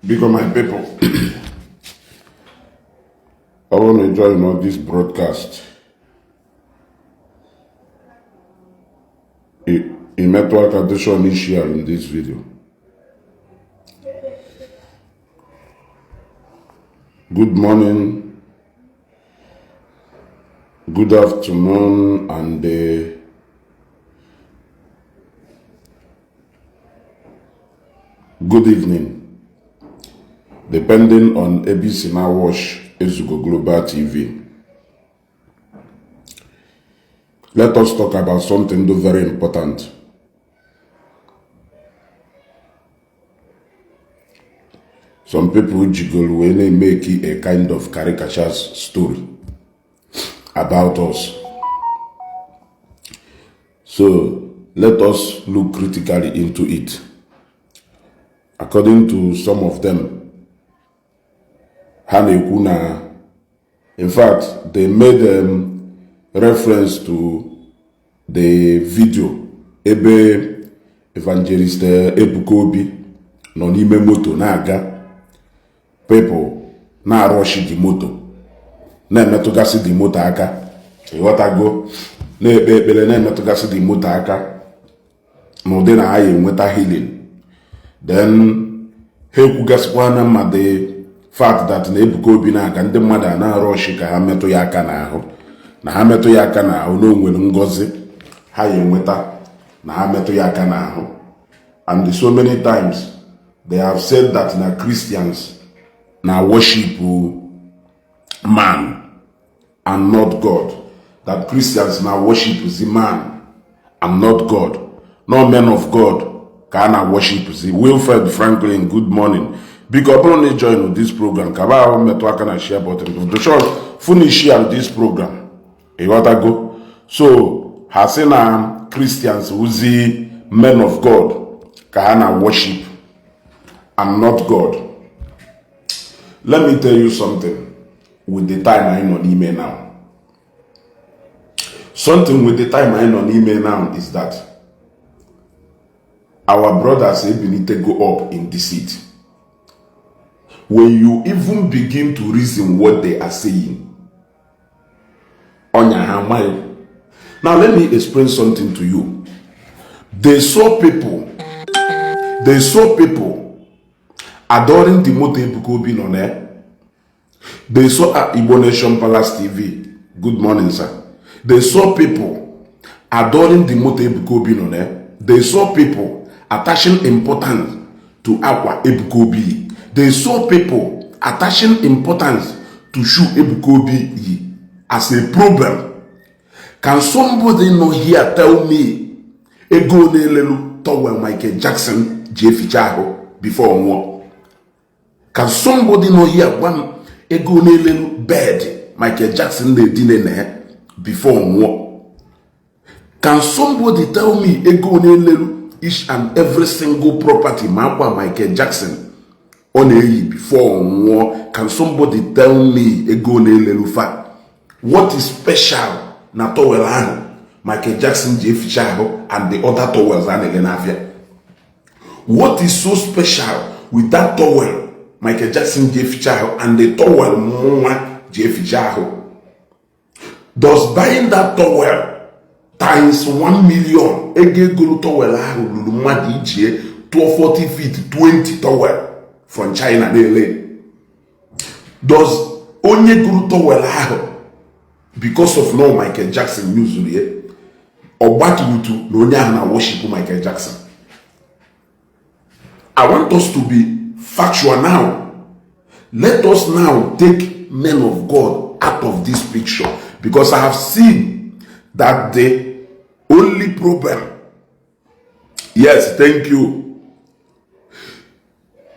Because my people, I want to join this broadcast. In network tradition Ishi in this video. Good morning, good afternoon, and good evening, depending on ABC now watch Ezugo Global TV. Let us talk about something very important. Some people jiggle when they make a kind of caricature story about us. So let us look critically into it. According to some of them, Hanekuna, in fact, they made reference to the video Evangelist Ebuka Obi no n'ime moto na-aga. People na rush the moto na-emetụgasị the moto aka, ịghọtago, na-ekpe ekpere na-emetụgasị the moto aka n'ụdị na ha enweta healing. Then ha ekwugasịkwa na mma the fact that na Ebuka Obi na-aga ndị mmadụ na-rush ka ha metụ ya aka n'ahụ, na ha metụ ya aka n'ahụ na o nwere ngọzi ha enweta na ha metụ ya aka n'ahụ. And so many times they have said that na Christians na worship man and not God. That Christians na worship the man and not God. No men of God can worship the Wilfred Franklin. Good morning. Big up on join this program. Kaba metwaka na share button. The show finish share this program. You want to go? So hasina Christians who's the men of God can worship and not God. Let me tell you something with the time I'm on email now. Something with the time I'm on email now is that our brothers need to go up in the seat. When you even begin to reason what they are saying, on your hand, now let me explain something to you. They saw people adoring the moto Ebuka Obi on air. They saw at Igbo Nation Palace TV. Good morning, sir. They saw people adoring the moto Ebuka Obi on air. They saw people attaching importance to agwu Ebuka Obi. They saw people attaching importance to shoe Ebuka Obi as a problem. Can somebody know here tell me ego n'elelu towel Michael Jackson Isiagu before war? Can somebody know here one ego n'elelu bed Michael Jackson dey dinner before war? Can somebody tell me ego n'elelu each and every single property makwa Michael Jackson on a before war? Can somebody tell me ego n'elelu fact? What is special na towel ahụ Michael Jackson Isiagu and the other towels and what is so special with that towel Michael Jackson Isiagu and the towel Mwa Isiagu? Does buying that towel times 1 million egegolo towel ahụ lulu mmadụ ije 240 feet 20 towel from China na-ele? Does onye guru towel ahụ because of no Michael Jackson usually or batutu no onye ahụ na worship Michael Jackson? I want us to be factual now. Let us now take men of God out of this picture, because I have seen that the only problem, yes, thank you,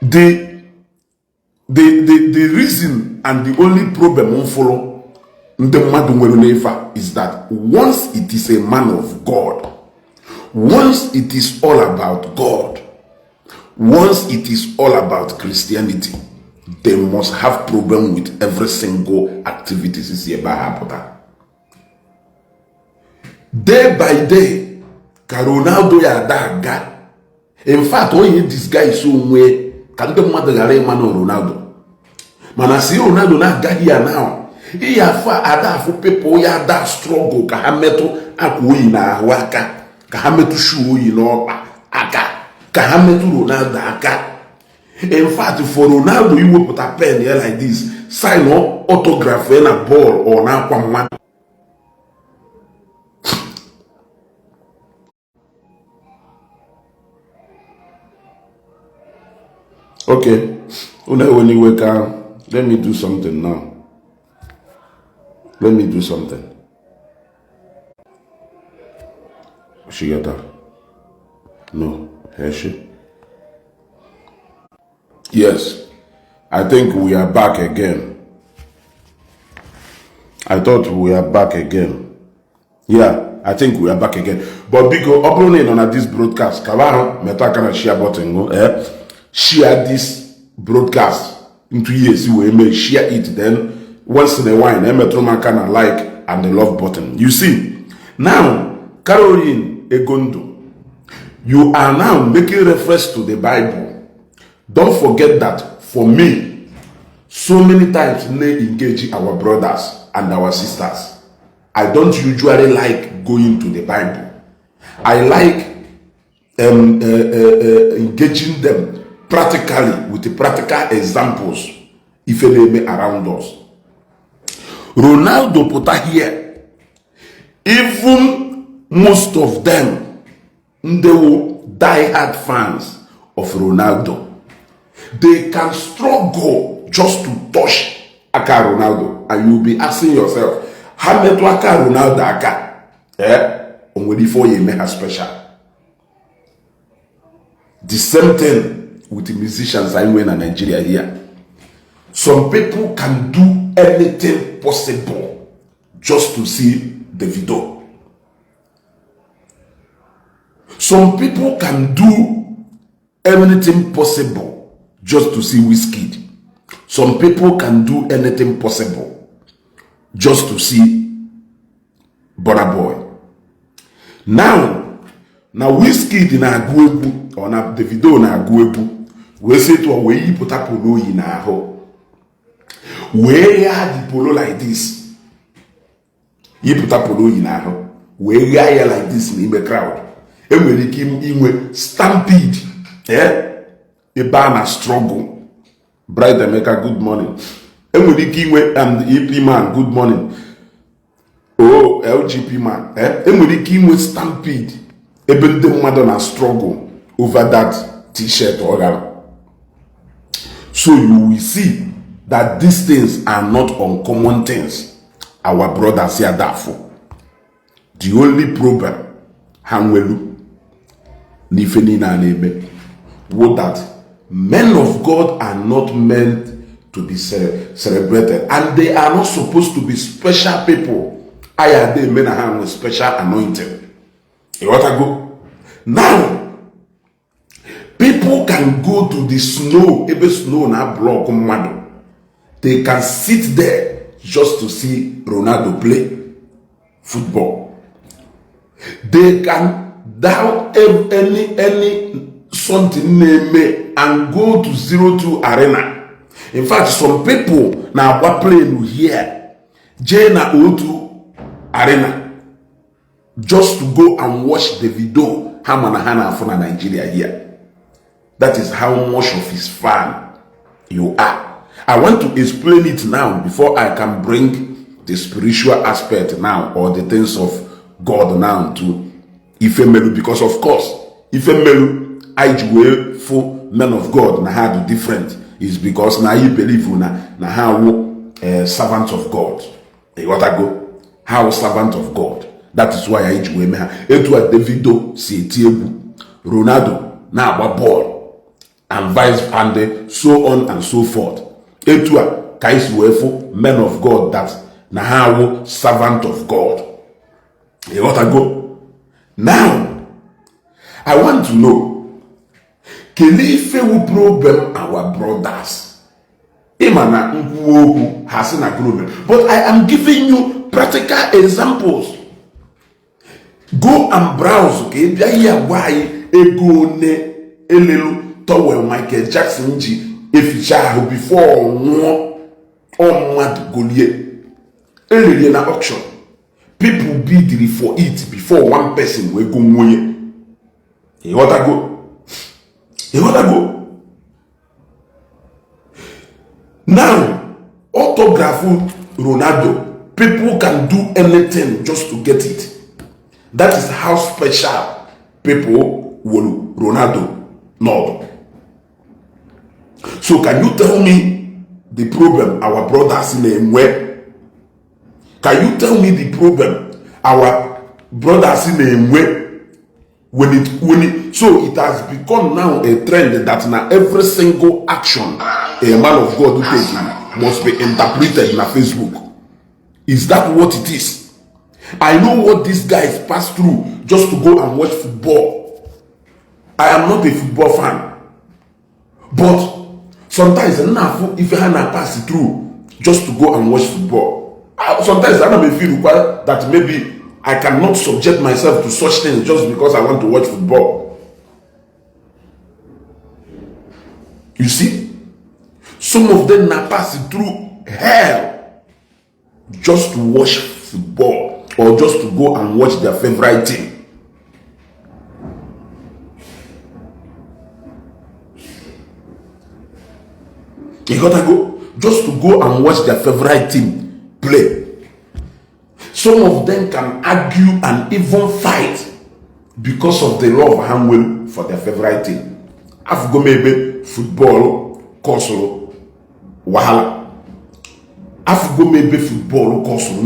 the reason and the only problem won't follow is that once it is a man of God, once it is all about God, once it is all about Christianity, they must have problem with every single activity. Day by day, Ronaldo ya daga. In fact, when this guy is so way ka ndị mmadụ ghara ịma na Ronaldo. Mana si Ronaldo na-agaghị ya now, iya fa ada afụ people ya da struggle ka ha metụ akwa oyi n'ahụ aka, ka ha metụ shoe oyi n'ọkpa aka, ka ha metụ Ronaldo aka. In fact, for Ronaldo iwepụta pen ya like this, sign autograph na ball or na akwa mmadụ. Okay, when you wake up, let me do something now. Let me do something. She got that? No, has she? Yes, I think we are back again. I thought we are back again. Yeah, I think we are back again. But because uploading on this broadcast, Kavano, Metakana share button, share this broadcast into years. We may share it then once in a while. Metroma kind like and the love button. You see, now Caroline Egondo, you are now making reference to the Bible. Don't forget that for me, so many times they engage our brothers and our sisters. I don't usually like going to the Bible. I like engaging them practically with the practical examples if they may around us. Ronaldo put here, even most of them, they will die-hard fans of Ronaldo. They can struggle just to touch Aka Ronaldo, and you'll be asking yourself, how many Aka Ronaldo Aka? Only before you make her special. The same thing with the musicians I win in Nigeria here. Some people can do anything possible just to see the video. Some people can do anything possible just to see Wizkid. Some people can do anything possible just to see Burna Boy. Now Wizkid na agwu egwu or na Davido na agwu egwu, we say to we put up polo yi na ahụ. Where the polo like this? You put up polo yi na ahụ. Where ya like this in the crowd? E nwere ike inwe stampede. Eba na struggle. Bright Emeka, good morning. Enwere and EP man, good morning. Oh, LGP man. Enwere ike inwe stampede. Ebe ndị mmadụ na struggle over that t-shirt or that. So you will see that these things are not uncommon things. Our brothers here therefore. The only problem, Hanwelu, Nifeni na nebe, would that men of God are not meant to be celebrated, and they are not supposed to be special people. I are they men are with special anointing. You want to go? Now, people can go to the snow, even snow na block Mado. They can sit there just to see Ronaldo play football. They can down any something name and go to 02 arena. In fact, some people now are playing here, Jena 02 arena, just to go and watch the video Hamanahana from Nigeria here. That is how much of his fan you are. I want to explain it now before I can bring the spiritual aspect now or the things of God now to Ifemelu, because of course Ifemelu Ijwe for men of God na how different is because na you believe na how servant of God. You want to go how servant of God. That is why Ijwe me ha. Etu a Davido si Isiagu, Ronaldo na agba ball and vice and so on and so forth. Etu a kaisi for men of God that na how servant of God. You want to go. Now, I want to know, Kelife will problem our brothers. Imana Nkuoku has a problem. But I am giving you practical examples. Go and browse, okay? Why ego ne elelu towel Michael Jackson ji eficha ahụ before nwụọ mmadụ golie erelie na auction. People bid for it before one person wee go nwunye. You want to go? Now, autograph Ronaldo, people can do anything just to get it. That is how special people will Ronaldo know. So can you tell me the problem our brothers in Emwe? Can you tell me the problem our brothers in Emwe? So it has become now a trend that now every single action a man of God will take must be interpreted in a Facebook. Is that what it is? I know what these guys pass through just to go and watch football. I am not a football fan. But sometimes enough if you have pass it through just to go and watch football. Sometimes I may feel required that maybe I cannot subject myself to such things just because I want to watch football. You see? Some of them now pass it through hell just to watch football or just to go and watch their favorite team. You gotta go just to go and watch their favorite team play. Some of them can argue and even fight because of the love and will for their favorite team. I've go maybe football, console, wahala. I've go maybe football, console,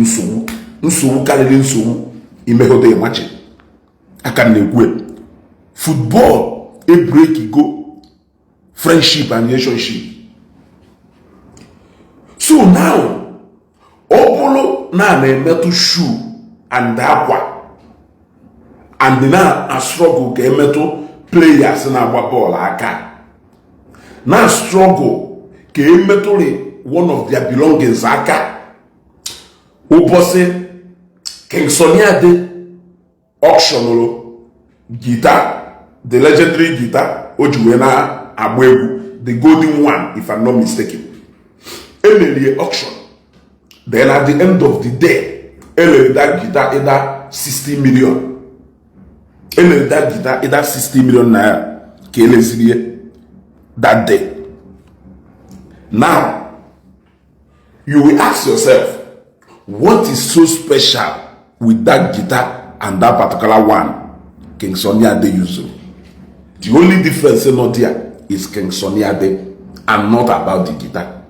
nso karịrị nso imehote match. I can negate football a break go friendship and relationship. So now Obolo na metal shoe and aqua and now a struggle ke metal players na agba ball aka. Now struggle ke metal one of their belongings aka. Ubose King Soniade auction guitar, the legendary guitar Ojuwena Abwegu, the golden one if I'm not mistaken. Emily auction. Then at the end of the day, that guitar either 60 million. That guitar either 60 million naira. That day. Now, you will ask yourself, what is so special with that guitar and that particular one King Sunny Ade used? The only difference not there is King Sunny Ade and not about the guitar.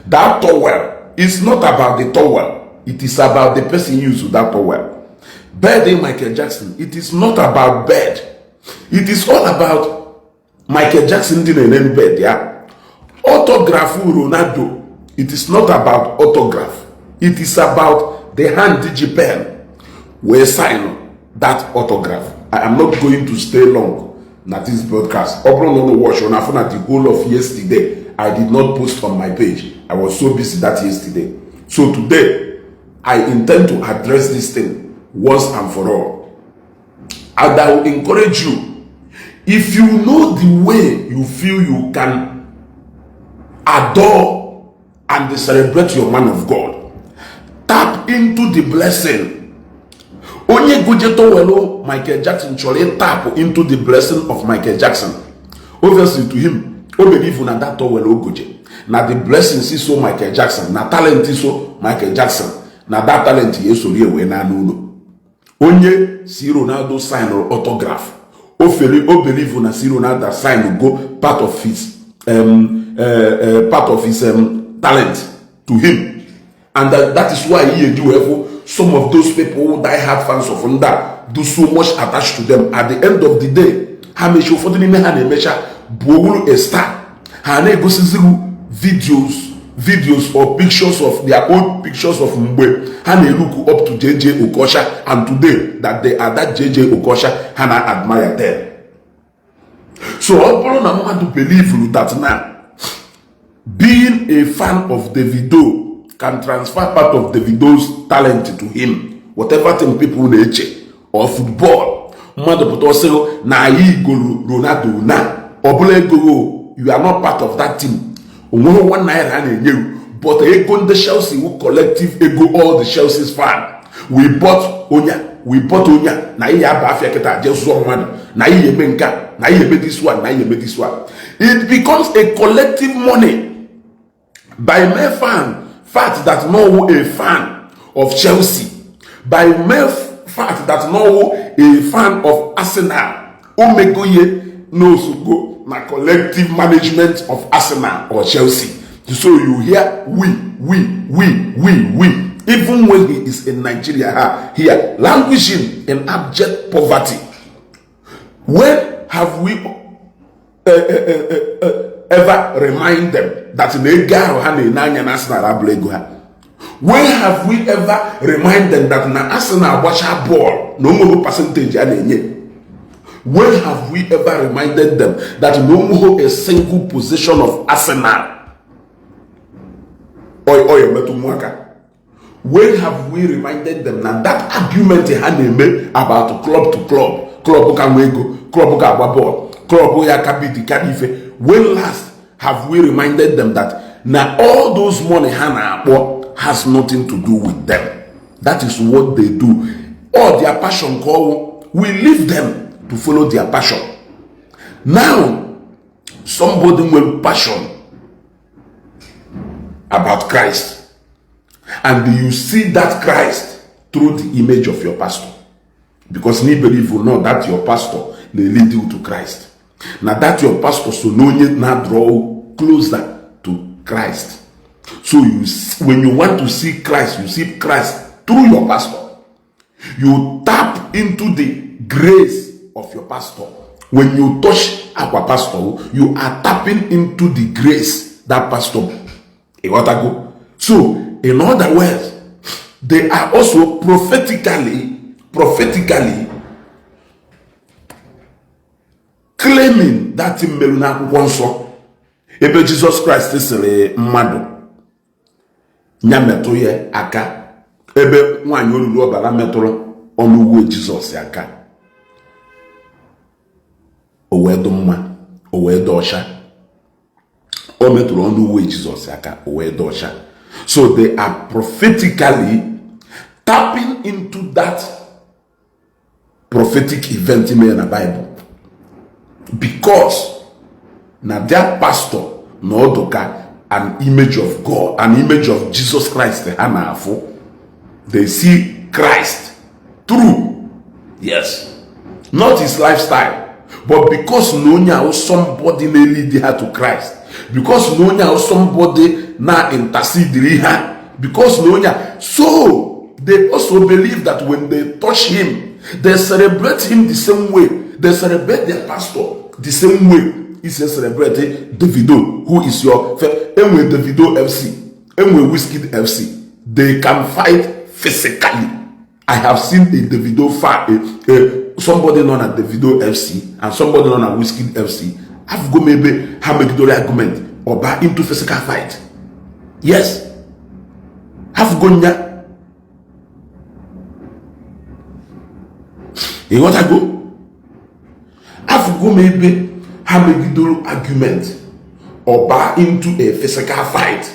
That towel is not about the towel. It is about the person using that towel. Bed in Michael Jackson, it is not about bed. It is all about Michael Jackson didn't name bed, yeah? Autograph Ronaldo, it is not about autograph. It is about the hand digipen where sign that autograph. I am not going to stay long at this broadcast. Obro no watch on at the whole of yesterday. I did not post on my page. I was so busy that yesterday. So today, I intend to address this thing once and for all. And I will encourage you, if you know the way you feel you can adore and celebrate your man of God, tap into the blessing. Onye gojeto welo Michael Jackson chole tap into the blessing of Michael Jackson. Obviously to him, o believe na that welo goje. Na the blessing is so Michael Jackson, na talent is so Michael Jackson. Na that talent yeso liwe na nuno. Onye si Ronaldo sign or autograph. O believe na si Ronaldo sign go part of his talent to him. And that is why he do some of those people who die hard fans of Nda do so much attached to them. At the end of the day, Hamesho for the name Hanemesha Bowulu a star. Hane go videos or pictures of their old pictures of Mbe. Hane look up to JJ Okosha, and today that they are that JJ Okosha, Hana admire them. So all people want to believe that now being a fan of Davido can transfer part of Davido's talent to him. Whatever thing people nature or football, mother put also na Ronaldo na Obule ego, you are not part of that team. Onwe 1 naira and you. But ego the Chelsea who collective ego all the Chelsea's fan. We bought Onya. Na iya ba afia keta just one. Na iya benka. Na iya be this one. Na iya be this one. It becomes a collective money by mere fact that no a fan of Chelsea, by mere fact that no a fan of Arsenal. Omegoye knows go na collective management of Arsenal or Chelsea. So you hear we. Even when he is in Nigeria here, languishing in abject poverty. When have we ever remind them that when have we ever remind them that na Arsenal watch our ball no more percentage? When have we ever reminded them that no more a single position of Arsenal? When have we reminded them that argument they had made about club to club can we go, club can ball, club ya kabiti kadife? When last have we reminded them that now all those money has nothing to do with them? That is what they do. All their passion call, we leave them to follow their passion. Now, somebody will passion about Christ. And you see that Christ through the image of your pastor. Because me believe you know that your pastor may lead you to Christ. Now that your pastor so no need now draw closer to Christ. So when you want to see Christ, you see Christ through your pastor. You tap into the grace of your pastor. When you touch our pastor, you are tapping into the grace that pastor. So in other words, they are also prophetically claiming that in Meluna Wonso, ebe Jesus Christ is a mmadụ nyameto ye aka ebe nwanyi olulu obara metụrụ ọnụgwu Jesus aka o wee do mma o wee do ọsha o metụrụ ọnụgwu Jesus aka o wee do ọsha. So they are prophetically tapping into that prophetic event in the Bible. Because now their pastor no doka an image of God, an image of Jesus Christ, they see Christ through, yes, not his lifestyle, but because no somebody may lead her to Christ, because no somebody now intercede her, because no so they also believe that when they touch him, they celebrate him the same way. They celebrate their pastor the same way. Is celebrating Davido, who is your with Davido FC, with Whiskey FC. They can fight physically. I have seen a Davido fight, somebody known as Davido FC and somebody known as Whiskey FC. I've go maybe have a good argument or back into physical fight. Yes, have gone ya. You want to go? I've go maybe have a good argument or back into a physical fight.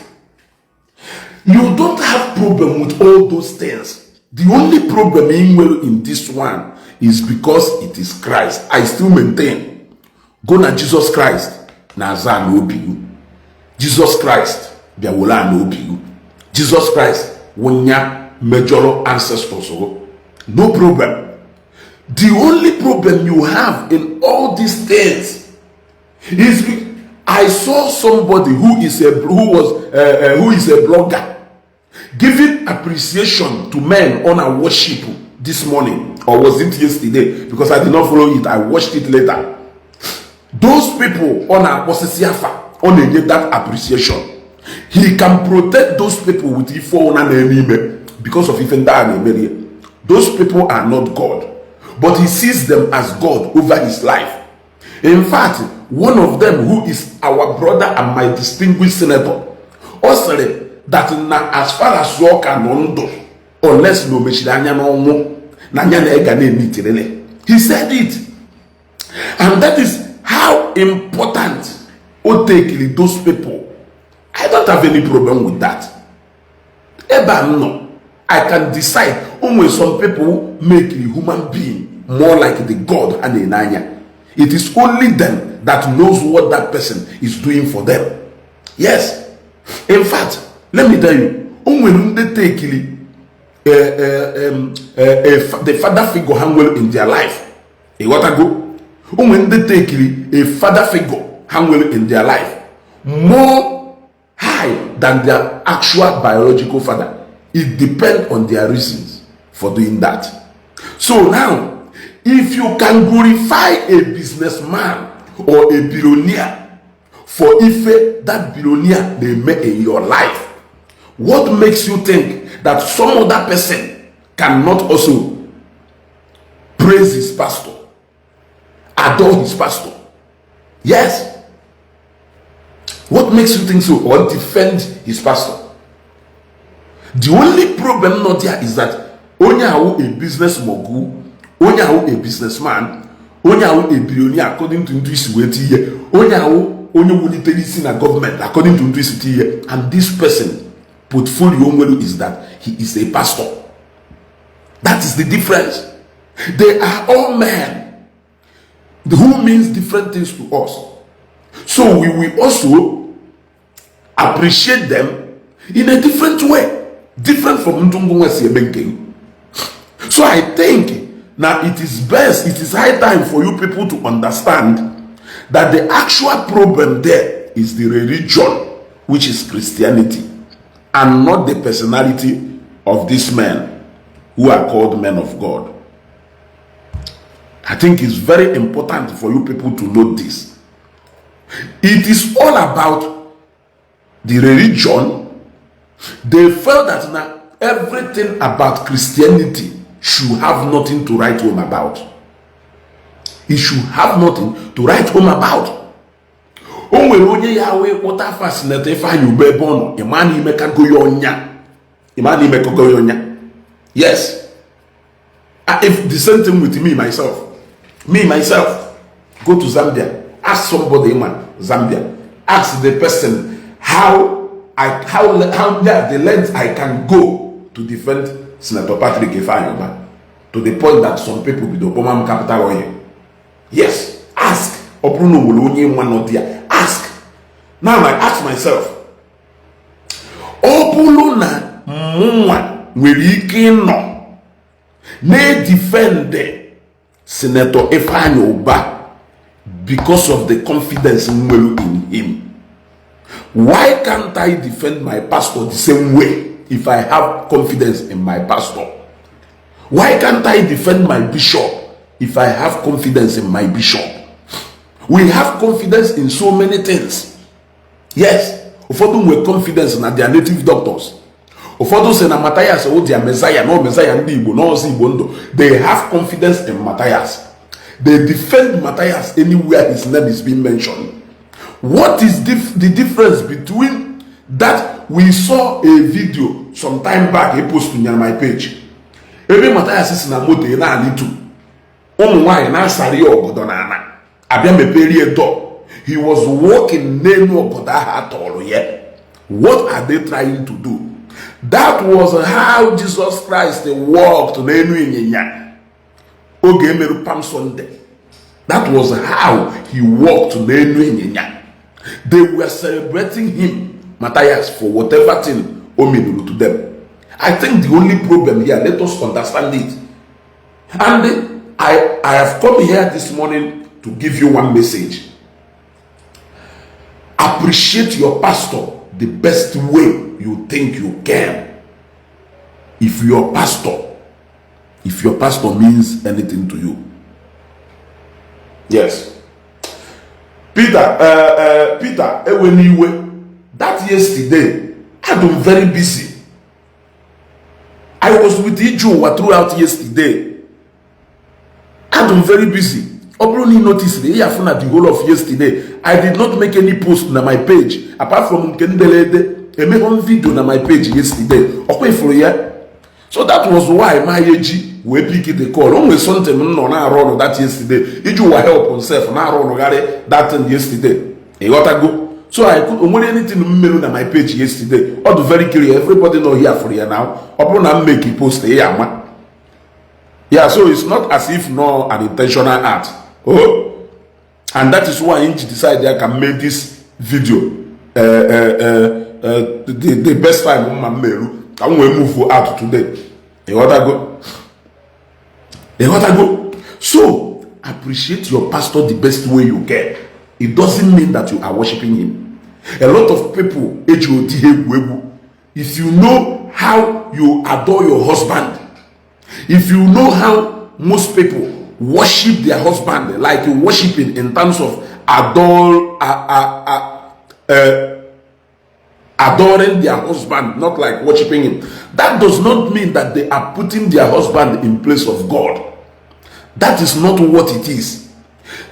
You don't have problem with all those things. The only problem in this one is because it is Christ. I still maintain. Go na Jesus Christ. Na za no bigu. Jesus Christ. Biawola no bigu. Jesus Christ. Wonya major ancestors. No problem. The only problem you have in all these things is I saw somebody who is a blogger giving appreciation to men on our worship this morning, or was it yesterday? Because I did not follow it, I watched it later. Those people on our Posisiafa on that appreciation, he can protect those people with Ifo and enemy because of even that. Those people are not God, but he sees them as God over his life. In fact, one of them, who is our brother and my distinguished senator, also that as far as you can do, unless no mechidanya no nanya na ega na emitirele. He said it, and that is how important take those people. I don't have any problem with that. No, I can decide only some people make a human being more like the God and Enanya. It is only them that knows what that person is doing for them. Yes. In fact, let me tell you, when they take the father figure handle in their life, when they take a father figure handle in their life more high than their actual biological father, it depends on their reasons for doing that. So now, if you can glorify a businessman or a billionaire for if that billionaire they make in your life, what makes you think that some other person cannot also praise his pastor, adore his pastor? Yes. What makes you think so, or defend his pastor? The only problem not here is that only how a business mogul, only how a businessman, only how a billionaire according to intuition, only how only military in a government according to intuition, and this person portfolio is that he is a pastor. That is the difference. They are all men who means different things to us. So we will also appreciate them in a different way, different from Ntungu. So I think now it is best, it is high time for you people to understand that the actual problem there is the religion, which is Christianity, and not the personality of these men who are called men of God. I think it's very important for you people to know this. It is all about the religion. They felt that now everything about Christianity should have nothing to write home about. It should have nothing to write home about. Yes. If the same thing with me myself, go to Zambia, ask somebody in Zambia, ask the person how the length I can go to defend Senator Patrick Ifeanyi to the point that some people with the Obama capital oil. Yes, ask. Ask. Now I ask myself, Opuluna Mwa Willikino ne defend Senator Ifeanyi because of the confidence in him. Why can't I defend my pastor the same way if I have confidence in my pastor? Why can't I defend my bishop if I have confidence in my bishop? We have confidence in so many things. Yes. Ufodun we confidence in their native doctors. Ufodun say na Matthias o their Messiah, no Messiah Ndi Igbo, no Igbo Ndo. They have confidence in Matthias. They defend Matthias anywhere his name is being mentioned. What is the difference between that? We saw a video some time back, he posted on my page. Every Matthias is na moto na alitu. Na sari ogodonana. Abia meperi edo. He was walking nenu ogodaha atolo ye. What are they trying to do? That was how Jesus Christ walked nenu inyenya. Oge meru Palm Sunday. That was how he walked nenu inyenya. They were celebrating him, Matthias, for whatever thing Omenala to them. I think the only problem here, let us understand it. And I have come here this morning to give you one message. Appreciate your pastor the best way you think you can. If your pastor means anything to you. Yes. Peter, that yesterday, I've been very busy. I was with Ijo throughout yesterday. I've been very busy. Obroni noticed the whole of yesterday. I did not make any post on my page apart from Kendelede. I made one video on my page yesterday. Okay, for you. So that was why my age we pick the call. Only something no na run that yesterday. Iju will help himself na run that thing yesterday. He got to go. So I could only anything on my page yesterday. All the very clear. Everybody know here for you now. Upon I make a post here, man. Yeah, so it's not as if no an intentional act. Oh, and that is why Inch decided I can make this video. The best time on my mail. Can we move out today? You want to go? You want to go? So appreciate your pastor the best way you can. It doesn't mean that you are worshiping him. A lot of people, if you know how you adore your husband, if you know how most people worship their husband, like you worshiping in terms of adoring their husband, not like worshiping him, that does not mean that they are putting their husband in place of God. That is not what it is.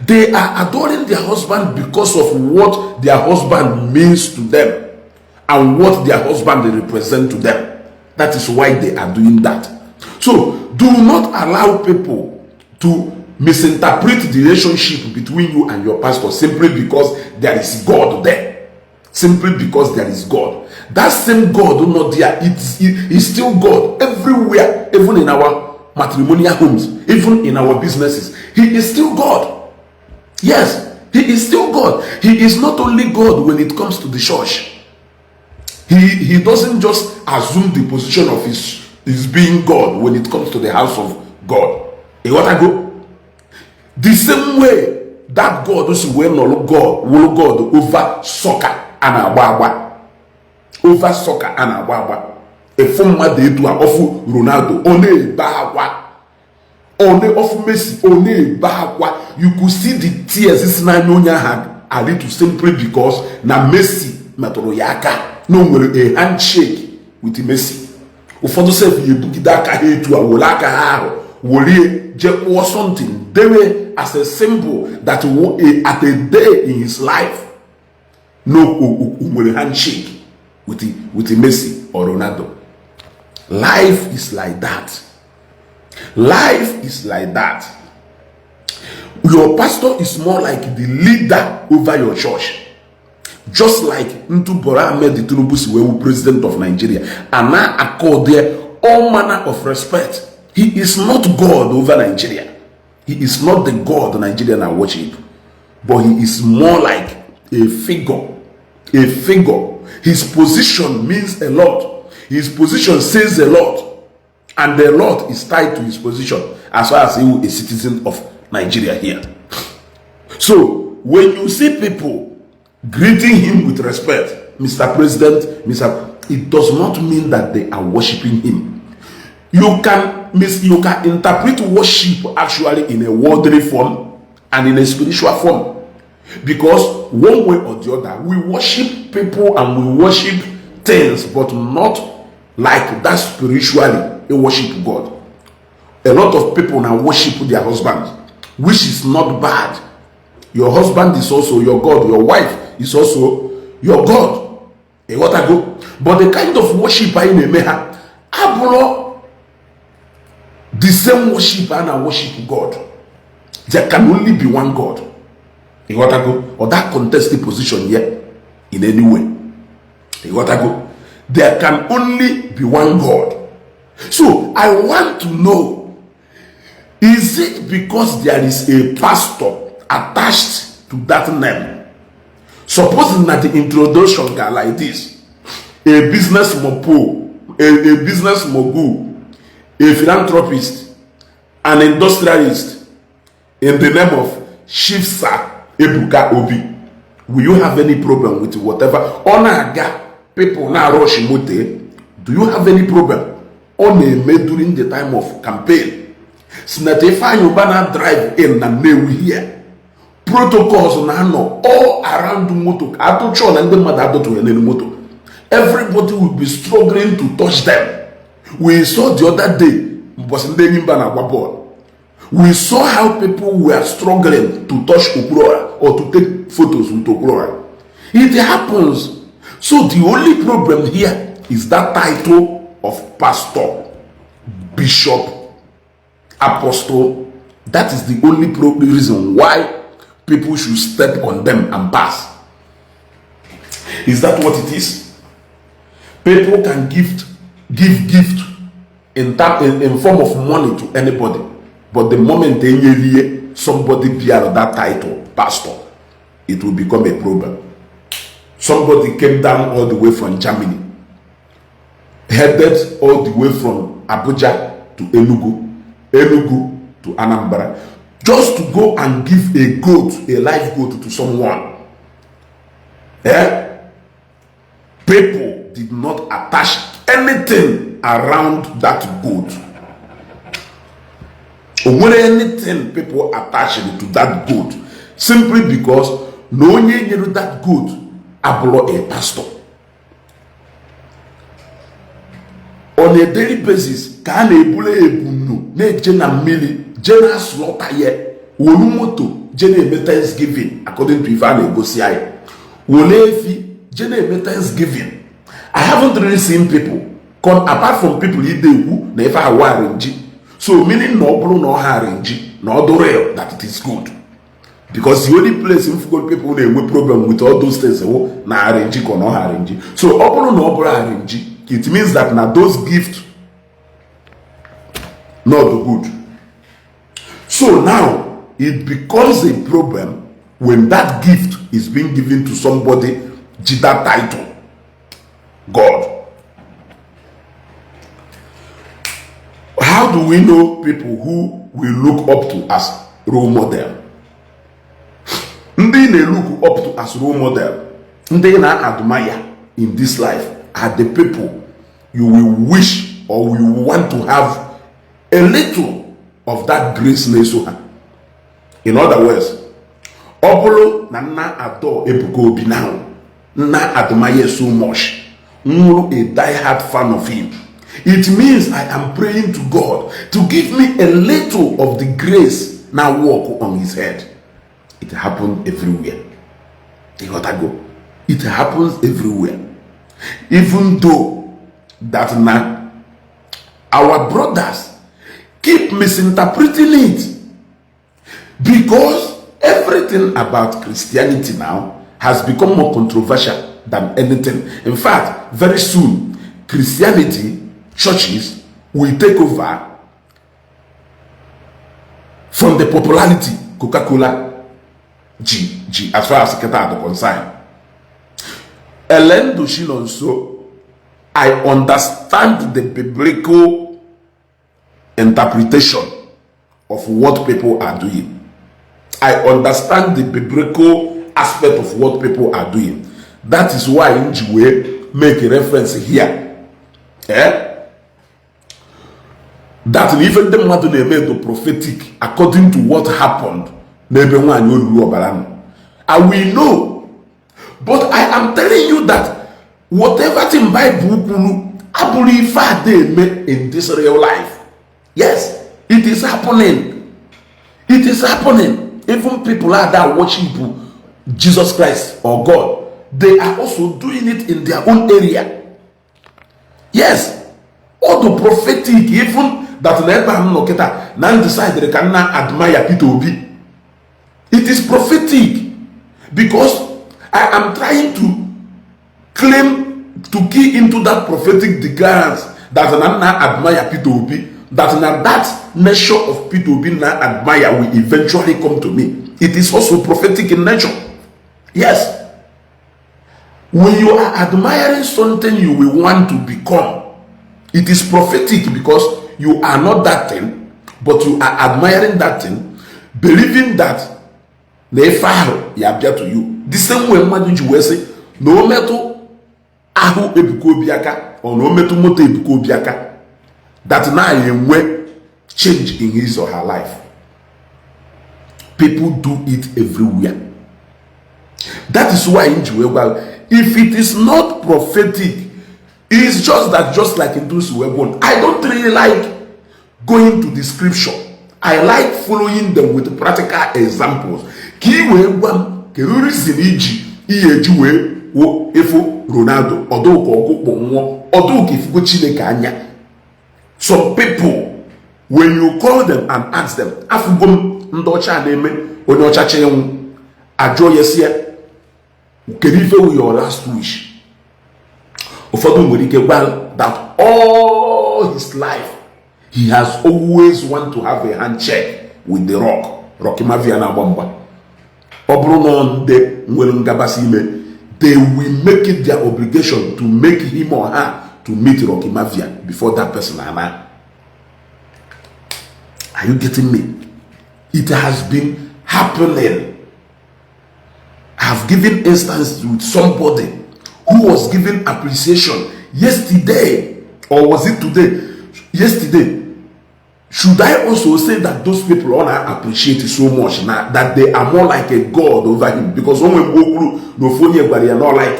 They are adoring their husband because of what their husband means to them and what their husband represents to them. That is why they are doing that. So do not allow people to misinterpret the relationship between you and your pastor simply because there is God there. Simply because there is God. That same God not there, it is still God everywhere, even in our matrimonial homes, even in our businesses. He is still God. Yes, he is still God. He is not only God when it comes to the church. He doesn't just assume the position of his being God when it comes to the house of God. You want to go? The same way that God also will God over soccer and agba. Over soccer and agba. A former day to ofu Ronaldo one bagwa. One of Messi one bagwa. You could see the tears this Nanonya had a little simply because na Messi matoroyaka no a handshake with Messi. Ufodo se fi ebugidaka hetu awolaka ha wolie je or something. They were as a symbol that at a day in his life no handshake with Messi or Ronaldo. Life is like that. Life is like that. Your pastor is more like the leader over your church. Just like Bola Ahmed Tinubu were president of Nigeria. And now accord there all manner of respect. He is not God over Nigeria. He is not the God Nigerian are worship. But he is more like a figure. A figure. His position means a lot. His position says a lot. And the lot is tied to his position as far as he is a citizen of Nigeria here. So when you see people greeting him with respect, Mr. President, it does not mean that they are worshiping him. You can interpret worship actually in a worldly form and in a spiritual form. Because one way or the other, we worship people and we worship things, but not like that spiritually. They worship God. A lot of people now worship their husbands, which is not bad. Your husband is also your God. Your wife is also your God. But the kind of worship I meha, the same worship and worship God. There can only be one God. Or that contested position here in any way. There can only be one God. So I want to know, is it because there is a pastor attached to that name? Supposing that the introduction guy like this, a business mogul, a business mogul, a philanthropist, an industrialist, in the name of Evangelist Ebuka Obi, will you have any problem with whatever? Onaga people now rush mote. Do you have any problem? Only made during the time of campaign. Since if I drive in and we here. Protocols now all around the motor. Everybody will be struggling to touch them. We saw the other day, we saw how people were struggling to touch Oklora or to take photos with Oklora. It happens. So the only problem here is that title of pastor, bishop, Apostle, that is the only reason why people should step on them and pass. Is that what it is? People can give gift in form of money to anybody, but the moment they hear somebody bear that title, pastor, it will become a problem. Somebody came down all the way from Germany, headed all the way from Abuja to Enugu to Anambra, just to go and give a goat, a live goat to someone. People did not attach anything around that goat. Or anything people attached to that goat, simply because no one knew that goat ablo a pastor. On a daily basis, can a bule ebunu ne jena mili jena slaughter ye wolumoto jena Thanksgiving according to Ivan Egosiai wolefi jena Thanksgiving. I haven't really seen people come apart from people who never have arrange. So meaning no blue no arrange no do that it is good. Because the only place in football people they have problem with all those things na arrange or no arrange. So open no arrange, it means that now those gifts not good. So now it becomes a problem when that gift is being given to somebody that title, God. How do we know people who we look up to as role model? Ndị they look up to as role model, ndị na admire in this life are the people you will wish or you want to have a little of that grace. In other words, Obolo na na adore Ebuka Obi now, na admire so much, a die-hard fan of him. It means I am praying to God to give me a little of the grace now walk on his head. It happens everywhere. It happens everywhere. Even though that now our brothers keep misinterpreting it, because everything about Christianity now has become more controversial than anything. In fact, very soon Christianity churches will take over from the popularity Coca-Cola G as far as the concern. Ellen also, I understand the biblical interpretation of what people are doing. I understand the biblical aspect of what people are doing. That is why Njiwe make a reference here. That even the mother they made the prophetic according to what happened. And we know, but I am telling you that whatever thing Bible I believe they made in this real life. Yes, it is happening. It is happening. Even people are that watching Jesus Christ or God, they are also doing it in their own area. Yes, all the prophetic, even that Abraham Noketa now decide they cannot admire Peter Obi. It is prophetic, because I am trying to claim to key into that prophetic declarance that Nana admire Peter Obi, that now that nature of Peter Obi now admire will eventually come to me. It is also prophetic in nature. Yes. When you are admiring something you will want to become, it is prophetic because you are not that thing, but you are admiring that thing, believing that they file appear to you. The same way man you say, no matter ahu Ebuka Obi or no matter moto Ebuka Obi, that now you will change in his or her life. People do it everywhere. That is why if it is not prophetic, it's just that, just like in those who were born. I don't really like going to the scripture. I like following them with practical examples. Some people when you call them and ask them, afugom ndocha neme onye ocha chenwu ajo yesia kerife with your last wish. Ụfọdụ nwere ike gwa that all his life he has always want to have a handshake with the rock mafia na gbamba. Ọ bụrụ na ndị nwere ngabasị ime, they will make it their obligation to make him or her to meet Rocky Mafia before that person and I. Are you getting me? It has been happening. I have given instance with somebody who was given appreciation yesterday, or was it today? Yesterday. Should I also say that those people honor appreciate it so much now that they are more like a god over him? Because when we go through no phone are not like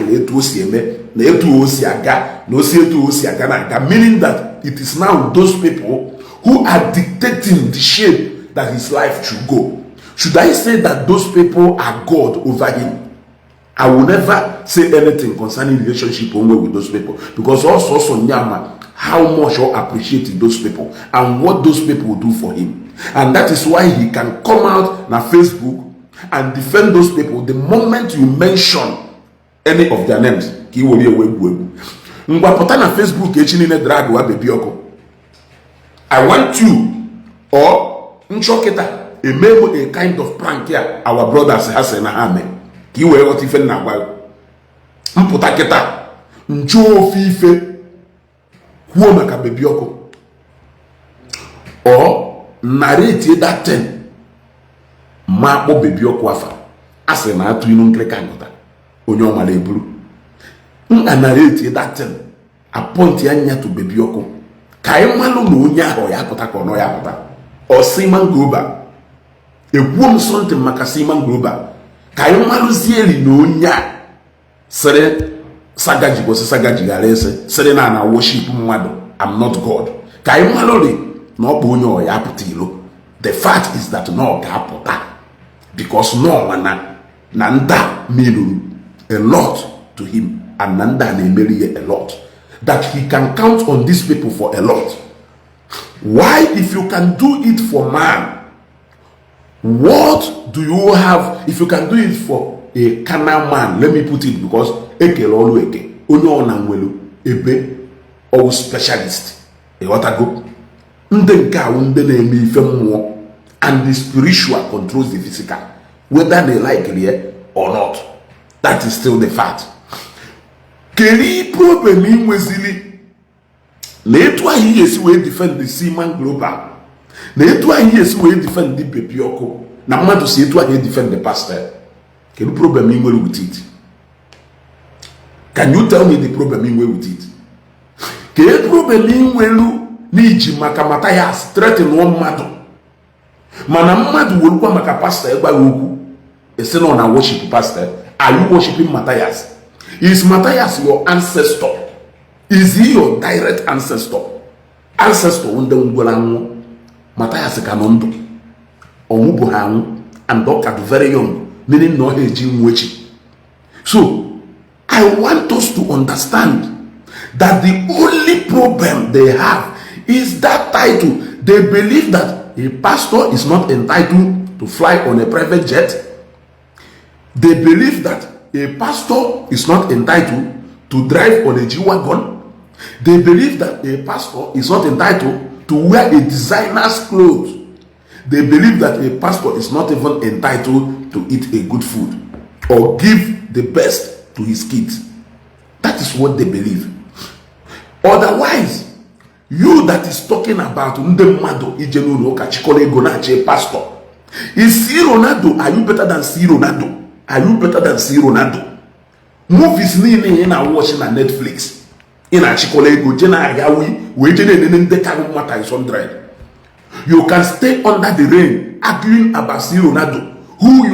meaning that it is now those people who are dictating the shape that his life should go. Should I say that those people are God over him? I will never say anything concerning relationship only with those people, because also Nyama, how much I appreciate those people and what those people do for him. And that is why he can come out on Facebook and defend those people the moment you mention any of their names. I want you or Nchoketa a kind of prank here our brothers has in Ahame. Kiwe what if na wa mputa kita njo fife huo maka baby oko or narrate that thing ma bo baby oko afa ase na atu inu nkleka ngota onye o mala eburu narrate that thing appoint anya to baby oko kai malu no onye aho ya pụta ka ono ya pụta o siman global egwum something maka siman global kai malu zieli no onya sere sagaji go sagaji garese sere na worship mmadu I'm not God kai malu ri no bo onye o ya pụta ilo. The fact is that no ga pụta because no na nda mean a lot to him and nanda na emeri a lot, that he can count on these people for a lot. Why, if you can do it for man, what do you have if you can do it for a carnal man? Let me put it, because eke lolu eke onye ona nwelu ebe or specialist e watago nde nke awu nde na eme ife mmụọ, and the spiritual controls the physical, whether they like it or not. That is still the fact. Keri problem inwezili na etu ahi yesi we defend the seaman global, na etu ahi yesi we defend the baby oko, na mmadu si etu ahi defend the pastor. Keri problem inwelu with it? Can you tell me the problem inwelu with it? Keri problem inwelu ni iji maka Matthias threaten one mmadu, mana mmadu wolukwa maka pastor egba okwu ese no na worship pastor. Are you worshiping Matthias? Is Matthias your ancestor? Is he your direct ancestor? Ancestor wunde ngwalanwo Matthias kanondo omubu hangu and doka very young, meaning no eji nwechi. So I want us to understand that the only problem they have is that title. They believe that a pastor is not entitled to fly on a private jet. They believe that a pastor is not entitled to drive on a G-Wagon. They believe that a pastor is not entitled to wear a designer's clothes. They believe that a pastor is not even entitled to eat a good food or give the best to his kids. That is what they believe. Otherwise, you that is talking about Ndemado Ijenuno Kachikole Gonache pastor, is C. Ronaldo, are you better than C. Ronaldo? Are you better than C. Ronaldo? Movies ni na watching on Netflix. In a Chikolego, Jena Yawi, waiting in the Kamu Mata is 100. You can stay under the rain arguing about C. Ronaldo, who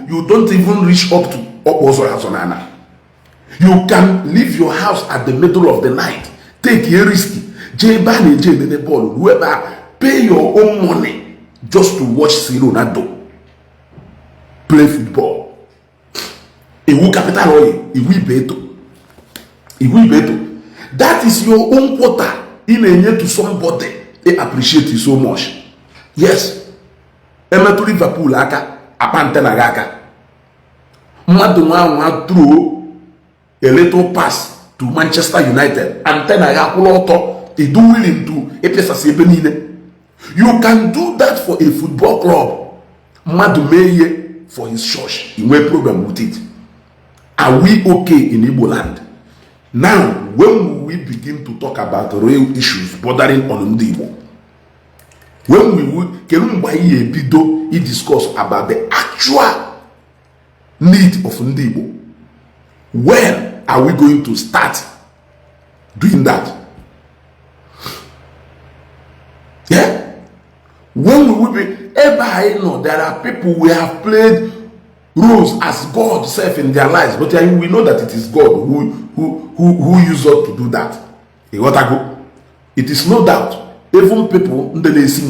you don't even reach up to. You can leave your house at the middle of the night, take a risky, whoever pay your own money just to watch C. Ronaldo play football. Iwu capital oil, Iwu beto. That is your own quota in a year to somebody they appreciate you so much. Yes. Emetu Liverpool aka, apantena aka. Madu nwa through a little pass to Manchester United. Antenna aka kuloto, they do willing to epesa sebenine. You can do that for a football club. Madu meye for his church. He no problem with it. Are we okay in Igbo Land? Now, when we begin to talk about real issues bordering on Ndi Igbo, when we will discuss about the actual need of Ndi Igbo, when are we going to start doing that? Yeah? When we will be ever, I know there are people we have played roles as God self in their lives, but we know that it is God who used us to do that. It is no doubt. Even people use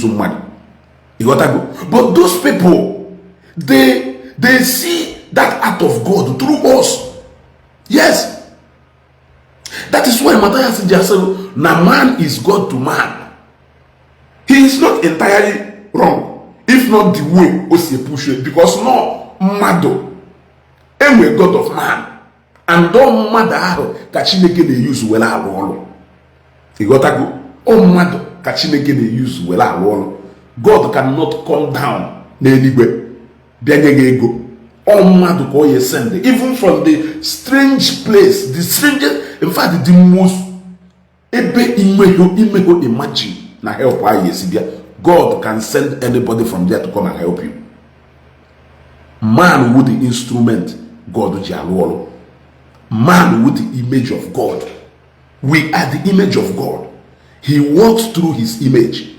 money. But those people, they see that act of God through us. Yes. That is why Matthias said, "Na man is God to man." He is not entirely wrong. If not the way Osi push it, because no mado, and we God of man, and don't mother Kachineke they use well alone. He got to go. Oh mado Kachineke they use well alone. God cannot come down anywhere. Then go. Oh mado call you send even from the strange place, the strangest, in fact, the most ebe imagine na help why yes. God can send anybody from there to come and help you. Man with the instrument, God will. Man with the image of God. We are the image of God. He walks through his image.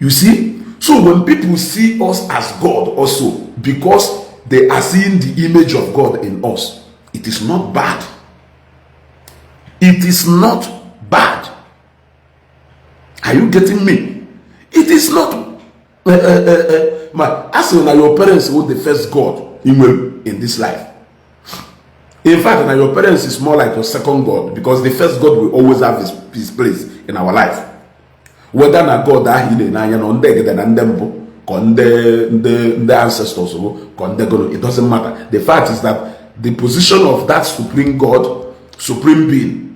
You see? So when people see us as God also, because they are seeing the image of God in us, it is not bad. It is not bad. Are you getting me? It is not as your parents were the first God in this life. In fact, now your parents is more like your second God, because the first God will always have his place in our life. Whether na God that he the ancestors, it doesn't matter. The fact is that the position of that supreme God, supreme being,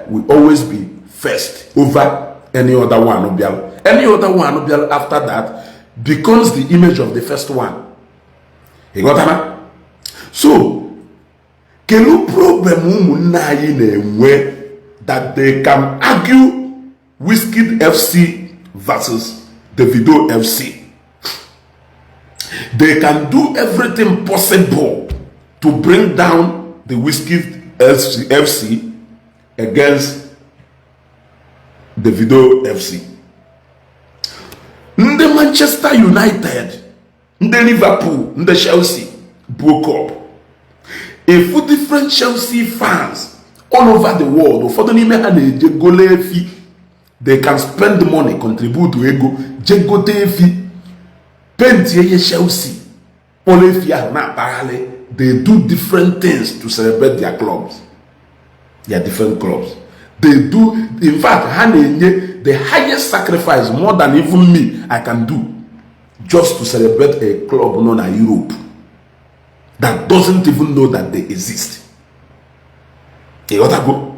will always be first over any other one. Any other one after that becomes the image of the first one. You got that? So, can you problem that they can argue Wizkid FC versus Davido FC? They can do everything possible to bring down the Wizkid FC against Davido FC. The Manchester United, the Liverpool, the Chelsea broke up. A few different Chelsea fans all over the world, they can spend the money, contribute to ego, Chelsea. They do different things to celebrate their clubs. Their different clubs. They do, in fact, the highest sacrifice, more than even me, I can do, just to celebrate a club known as Europe that doesn't even know that they exist. You gotta go.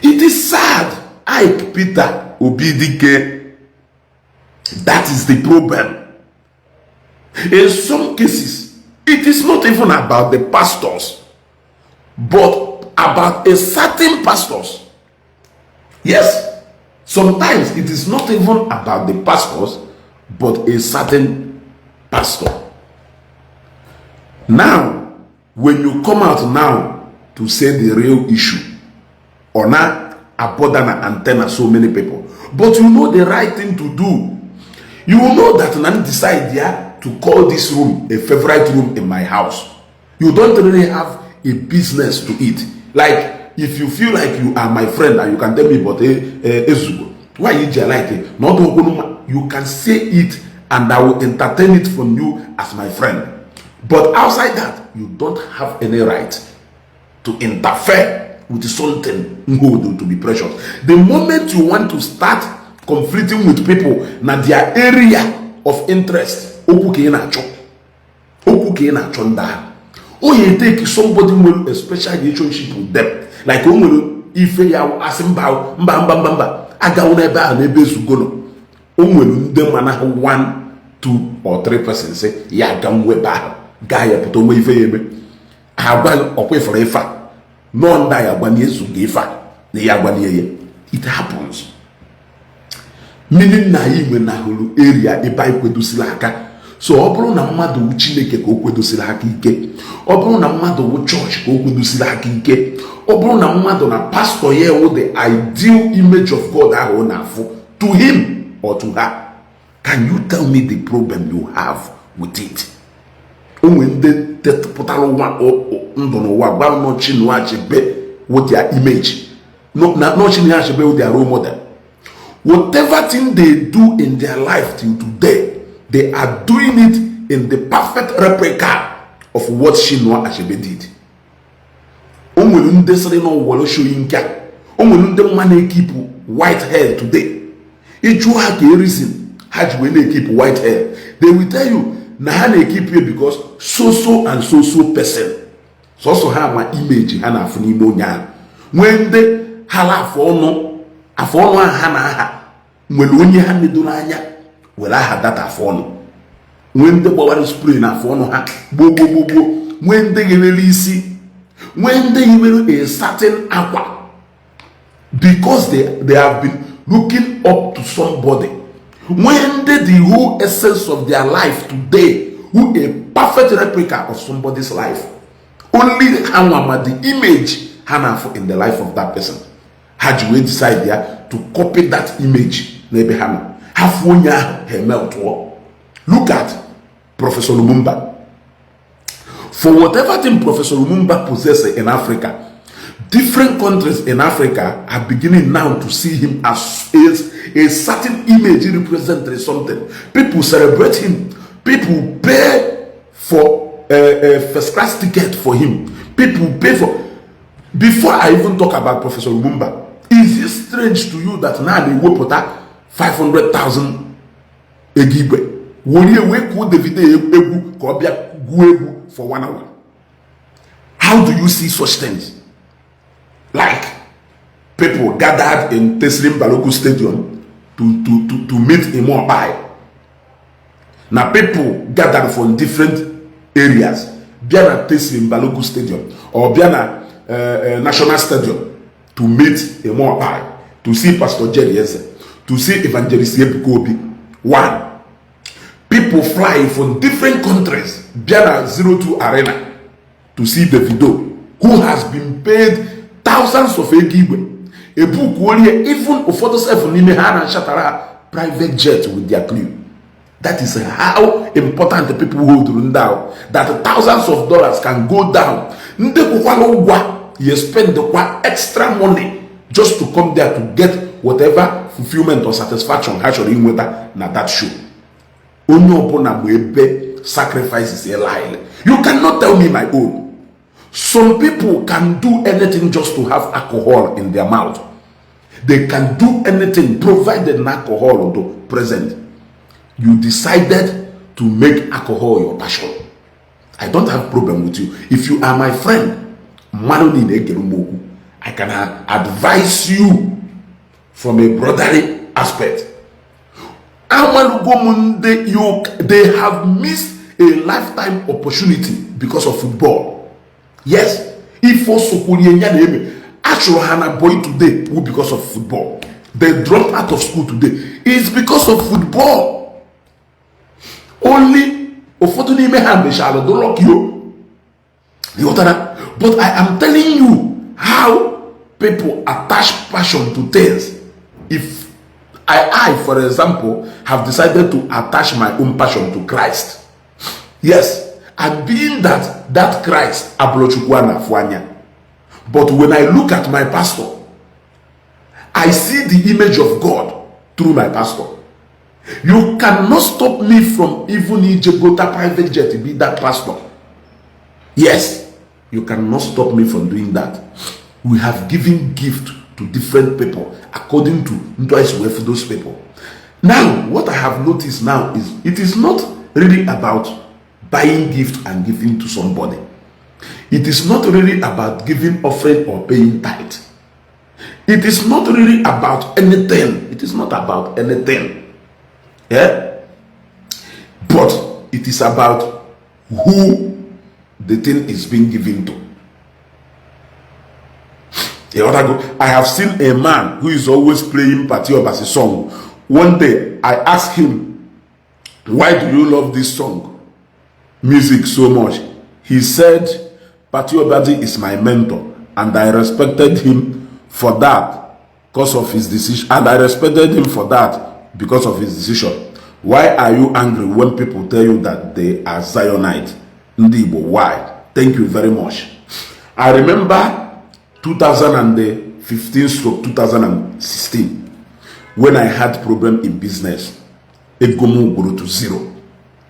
It is sad. Ike Peter Obidike. That is the problem. In some cases, it is not even about the pastors, but about a certain pastors. Yes, sometimes it is not even about the pastors, but a certain pastor. Now, when you come out now to say the real issue, or not about an antenna so many people, but you know the right thing to do. You will know that Nan decide to call this room a favorite room in my house. You don't really have a business to it. Like, if you feel like you are my friend and you can tell me about Ezugo, why you like it? Not you can say it and I will entertain it from you as my friend. But outside that, you don't have any right. to interfere with something to be precious. The moment you want to start conflicting with people na their area of interest, okwu ka ị na-achọ nda. Oh, you take somebody with a special relationship with them, like ife ya asị mba agawu n'ebe ahụ n'ebe ezugono. O nwere ndị mana 1, 2 or 3 persons say ya ga nwebe ahụ gaa ya pụta onwe ife ya eme agwa ọkwa ifere ife a nọ ndị ya gbanye ezugo ife a na ya gbanye ya. It happens. Meaning na anyị nwe na hụrụ area ebe anyị kwedosila aka. So ọ bụrụ na mmadụ wu Chineke ka o kwedosila aka ike, ọ bụrụ na mmadụ wu chọọchị ka o kwedosila aka ike, ọ bụrụ na mmadụ na pastor ya wụ the ideal image of God ahụ na-afụ to him or to her, can you tell me the problem you have with it? Onwe ndị pụtara ndụ n'ụwa gba nọchi n'achebe with their image, nọchi n'achebe with their role model. Whatever thing they do in their life till today, they are doing it in the perfect replica of what Chinua Achebe did. Onwere ndị sịrị na ọwụwa showing nke a, onwere ndị mma na-keep white hair today. Ịjụ ha ka reason ha ji wee na-keep white hair, they will tell you na ha na-keep it because so and so person. So ha ma image ha na-afụ n'ime onye ahụ. Nwee ndị ha afọ ọnụ ahụ ha na aha nwere onye ha nedoro anya were aha data afọ ọnụ. Nwee ndị gbawara spray na afọ ọnụ ha gbogbo. Nwee ndị ghere isi. Nwee ndị ghere a certain akwa because they have been looking up to somebody. When the whole essence of their life today, who a perfect replica of somebody's life, only Hanwama, the image Hana in the life of that person. Had you decide there to copy that image, maybe Hana have one year melt. Look at Professor Lumumba. For whatever thing Professor Lumumba possesses in Africa, different countries in Africa are beginning now to see him as a certain image. He represents something. People celebrate him. People pay for a first class ticket for him. People pay for. Before I even talk about Professor Lumumba, is it strange to you that now they will put that 500,000 Egibwe? For 1 hour. How do you see such things? Like people gathered in Teslim Balogu Stadium to meet Imo Pai. Now people gathered from different areas. Biana Teslim Balogu Stadium or Biana National Stadium to meet Imo Pai, to see Pastor Jerry Eze, to see Evangelist Ebuka Obi. 1. People fly from different countries. Biana 02 Arena to see the video, who has been paid thousands of Igbo. A book even afford self and Shatara private jet with their crew. That is how important the people hold down. That thousands of dollars can go down. You spend the extra money just to come there to get whatever fulfillment or satisfaction actually in that show. Sacrifices a lie. You cannot tell me my own. Some people can do anything just to have alcohol in their mouth. They can do anything provided alcohol is present. You decided to make alcohol your passion. I don't have problem with you. If you are my friend, I can advise you from a brotherly aspect. They have missed a lifetime opportunity because of football. Yes, if also actually Hannah boy today who because of football. They dropped out of school today. It's because of football. Only but I am telling you how people attach passion to things. If I, for example, have decided to attach my own passion to Christ. Yes, and being that Christ, but when I look at my pastor, I see the image of God through my pastor. You cannot stop me from even Ijebota private jet to be that pastor. Yes, You cannot stop me from doing that. We have given gift to different people according to for those people. Now, what I have noticed now is it is not really about buying gift and giving to somebody. It is not really about giving offering or paying tithe. It is not really about anything. It is not about anything. Yeah? But it is about who the thing is being given to. I have seen a man who is always playing Patio as a song. One day I asked him, why do you love this song, music, so much? He said, Patio Badi is my mentor, and I respected him for that because of his decision. And I respected him for that because of his decision. Why are you angry when people tell you that they are Zionite? Ndi Igbo, why? Thank you very much. I remember 2015-2016 when I had problem in business. Egomu grew to zero.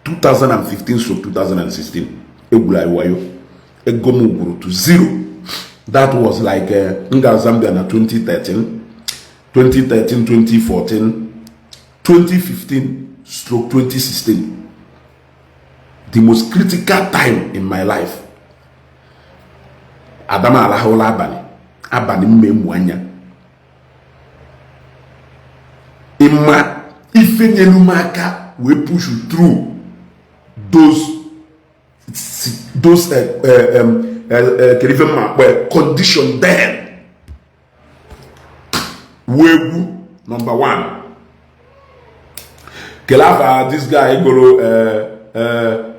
2015-2016 Egomu grew to zero. That was like Zambia na 2013, 2014, 2015-2016. The most critical time in my life. Adama alahola abani mmemwanya. Imma ifenyelumaka we push you through those condition then. Wegu number one. Kelava, this guy go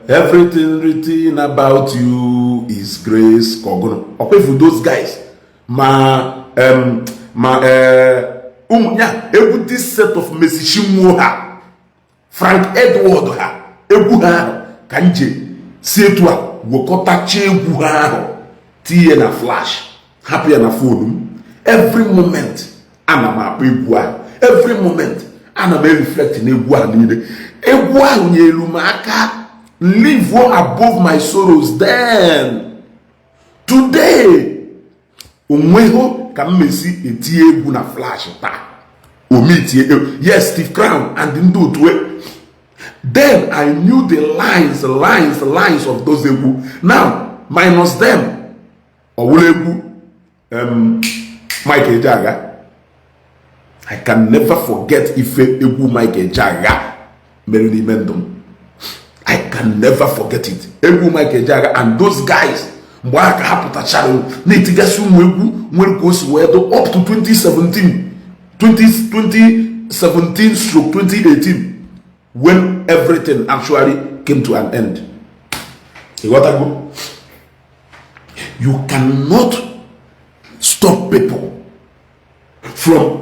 everything written about you is grace. Okay, for those guys, this set of message Frank Edward ha ebuha kanje setwa wokota chebuha tie na flash happy na phone every moment ana ma ebuha every moment ana me reflect na ebuha ni ebuha nyelu maka live above my sorrows then today onweho ka mmesi etie egwu na flash ta omitie yes Steve Crown and ndo twe. Then I knew the lines of those egwu. Now minus them Owulegwu Mike Ejaga. I can never forget Ife egwu Mike Ejaga Merili Mendom. I can never forget it. Egwu Mike Ejaga and those guys Mwaka haputa charo nitigasu mwegu mwelkosi wedo up to 2017/2018 when everything actually came to an end. You cannot stop people from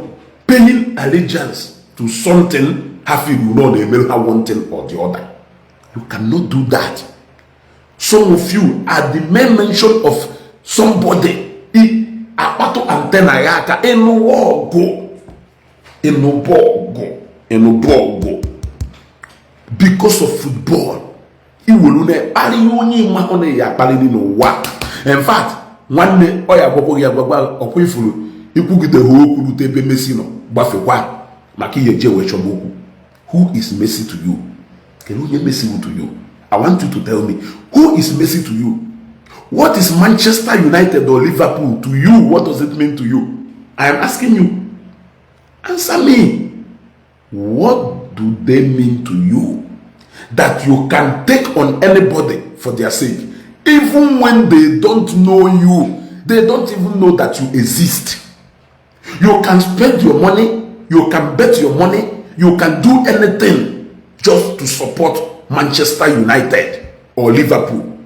paying allegiance to something having you know they will have one thing or the other. You cannot do that. Some of you at the main mention of somebody apato antenna yaka enowogo because of football. In fact, one day oya bobo ya gbagba okwifuru ikwugide ho okuru tebe Messi no gbafekwa maka yeje we choboku. Who is Messi to you? Can you get Messi to you? I want you to tell me, who is Messi to you? What is Manchester United or Liverpool to you? What does it mean to you? I am asking you. Answer me. What do they mean to you? That you can take on anybody for their sake. Even when they don't know you, they don't even know that you exist. You can spend your money, you can bet your money, you can do anything just to support Manchester United or Liverpool.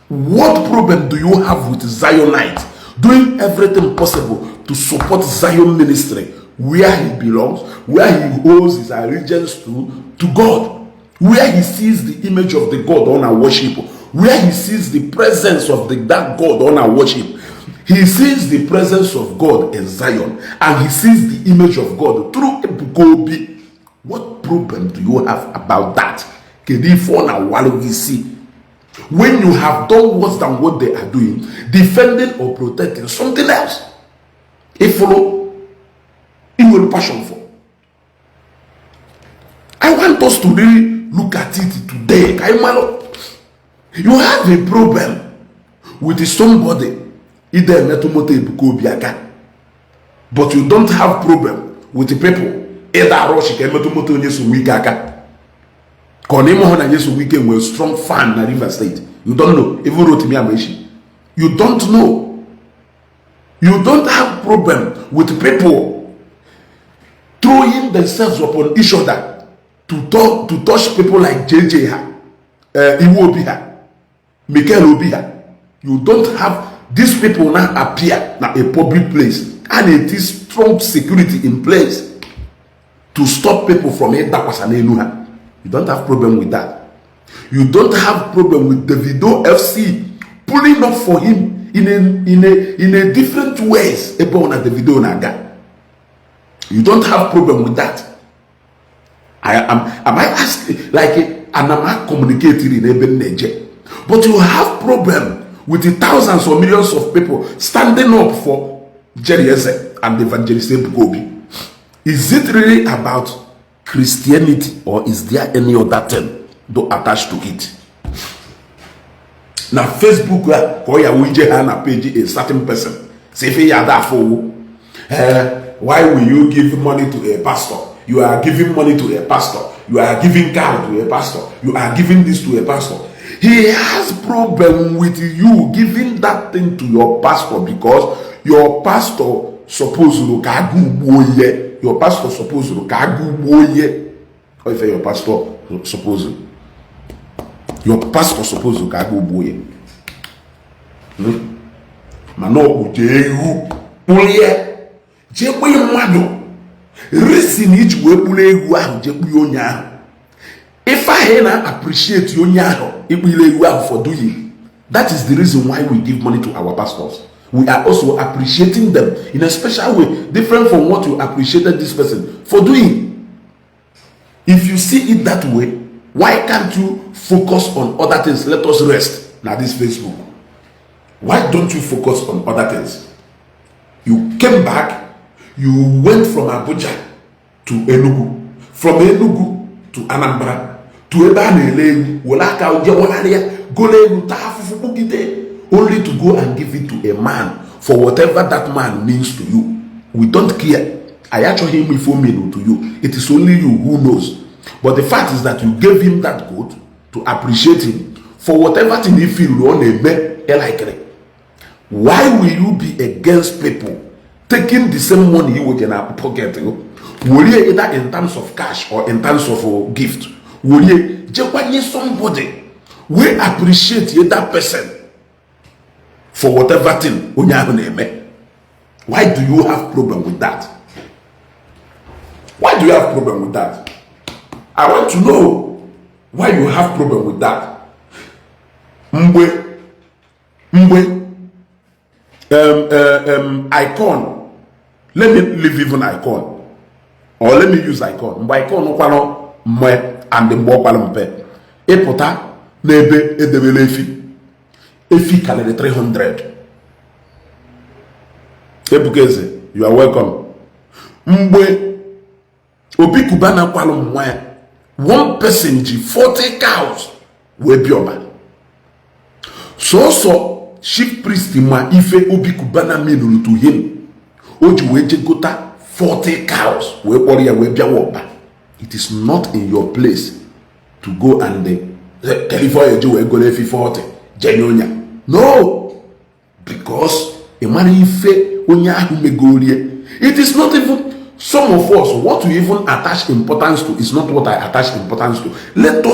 What problem do you have with Zionite doing everything possible to support Zion ministry where he belongs, where he owes his allegiance to God, where he sees the image of the God on our worship, where he sees the presence of that God on our worship? He sees the presence of God in Zion and he sees the image of God through Ebuka Obi. What problem do you have about that? when you have done worse than what they are doing, defending or protecting something else. If follow, it will passion for. I want us to really look at it today. You have a problem with somebody, either Metumote Ebuka Obi, but you don't have problem with the people, either Roshi Metumote Yesu Wikaka. Konemo na Yesu Wike were strong fan in River State. You don't know. Even wrote me a Ishi. You don't know. You don't have problem with people throwing themselves upon each other to touch people like JJ Iwo Obi, Michael Obi. You don't have these people now appear na a public place, and it is strong security in place to stop people from it. You don't have problem with that. You don't have problem with Davido FC pulling up for him in a different ways. Davido Naga. You don't have problem with that. Am I asking like and am I communicating in Eben Neje? But you have problem with the thousands or millions of people standing up for Jerry Eze and Evangelist Ebuka Obi. Is it really about Christianity, or is there any other thing to attach to it? Now Facebook na page a certain person say why will you give money to a pastor? You are giving money to a pastor. You are giving car to a pastor. You are giving this to a pastor. He has problem with you giving that thing to your pastor because your pastor supposed to kagu. Your pastor supposed to kagu boye. Or if your pastor supposed to kagu boye. Mano ujehu boye. Jekwe mado. Reason each way pule wa jekwe onya. If I appreciate yonya, it will for doing. That is the reason why we give money to our pastors. We are also appreciating them in a special way, different from what you appreciated this person for doing. If you see it that way, why can't you focus on other things? Let us rest. Now this Facebook. Why don't you focus on other things? You came back, you went from Abuja to Enugu, from Enugu to Anambra, to Ebanele, Wolaka, Ujewalaria, Golegu, Tafu, Bugite. Only to go and give it to a man for whatever that man means to you. We don't care. I actually him before me to you. It is only you who knows. But the fact is that you gave him that goat to appreciate him for whatever thing he feel on a like. Why will you be against people taking the same money you would in our pocket? Will you either in terms of cash or in terms of gift? Will you just somebody will appreciate that person for whatever thing? Why do you have problem with that? Why do you have problem with that? I want to know why you have problem with that. Icon. Let me leave even icon. Or let me use icon. Icon and the mpe. Epota nebe edebelefi. Efi kalere 300. Ebukeze, you are welcome. Obi kubana kwalo mwaya. One person ji 40 cows we bioba. So chief priest ma ife obi kubana minulu to him. Oji weje gota 40 cows we warrior we biawoba. It is not in your place to go and California jo we go lefi 40 Genyonya. No, because a man ife onya megorie. It is not even some of us. What we even attach importance to is not what I attach importance to. Let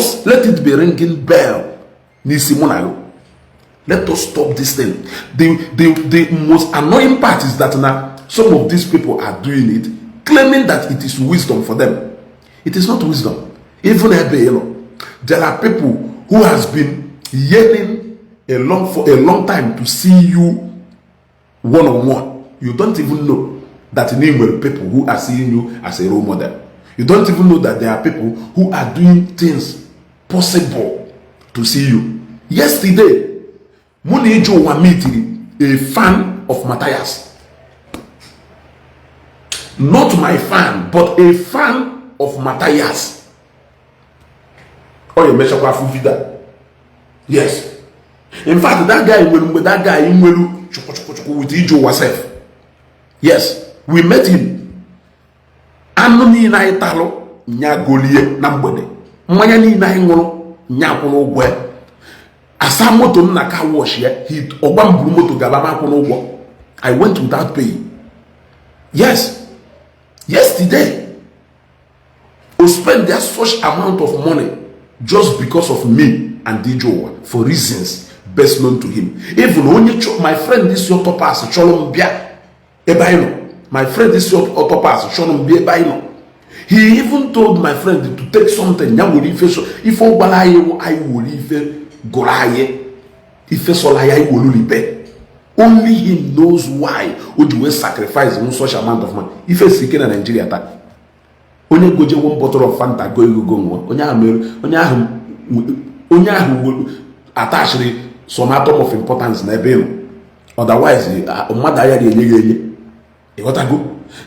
it be ringing bell. Let us stop this thing. The most annoying part is that now some of these people are doing it, claiming that it is wisdom for them. It is not wisdom. Even there are people who has been yearning for a long time to see you one-on-one. You don't even know that there are people who are seeing you as a role model. You don't even know that there are people who are doing things possible to see you. Yesterday, Muni Jowa meeting a fan of Matthias. Not my fan, but a fan of Matthias. Oh, you measure that? Yes. In fact, that guy with Ijo herself. Yes, we met him. Anoni na italo nya golie na mgbede. Mmanya ni na ingoro nya kwụrụ ụgwọ. Asa moto m na car wash ya, he ogbamburu moto gaba ma kwụrụ ụgwọ. I went without paying. Yes. Yesterday, we spent that such amount of money just because of me and Dijowa for reasons best known to him. Even when my friend this your pass, my friend this your pass, he even told my friend to take something. If only him knows why would you sacrifice such amount of money. If it's seeking in Nigeria, only go to one bottle of Fanta, go. Only will attach some atom of importance. Otherwise, mother what I go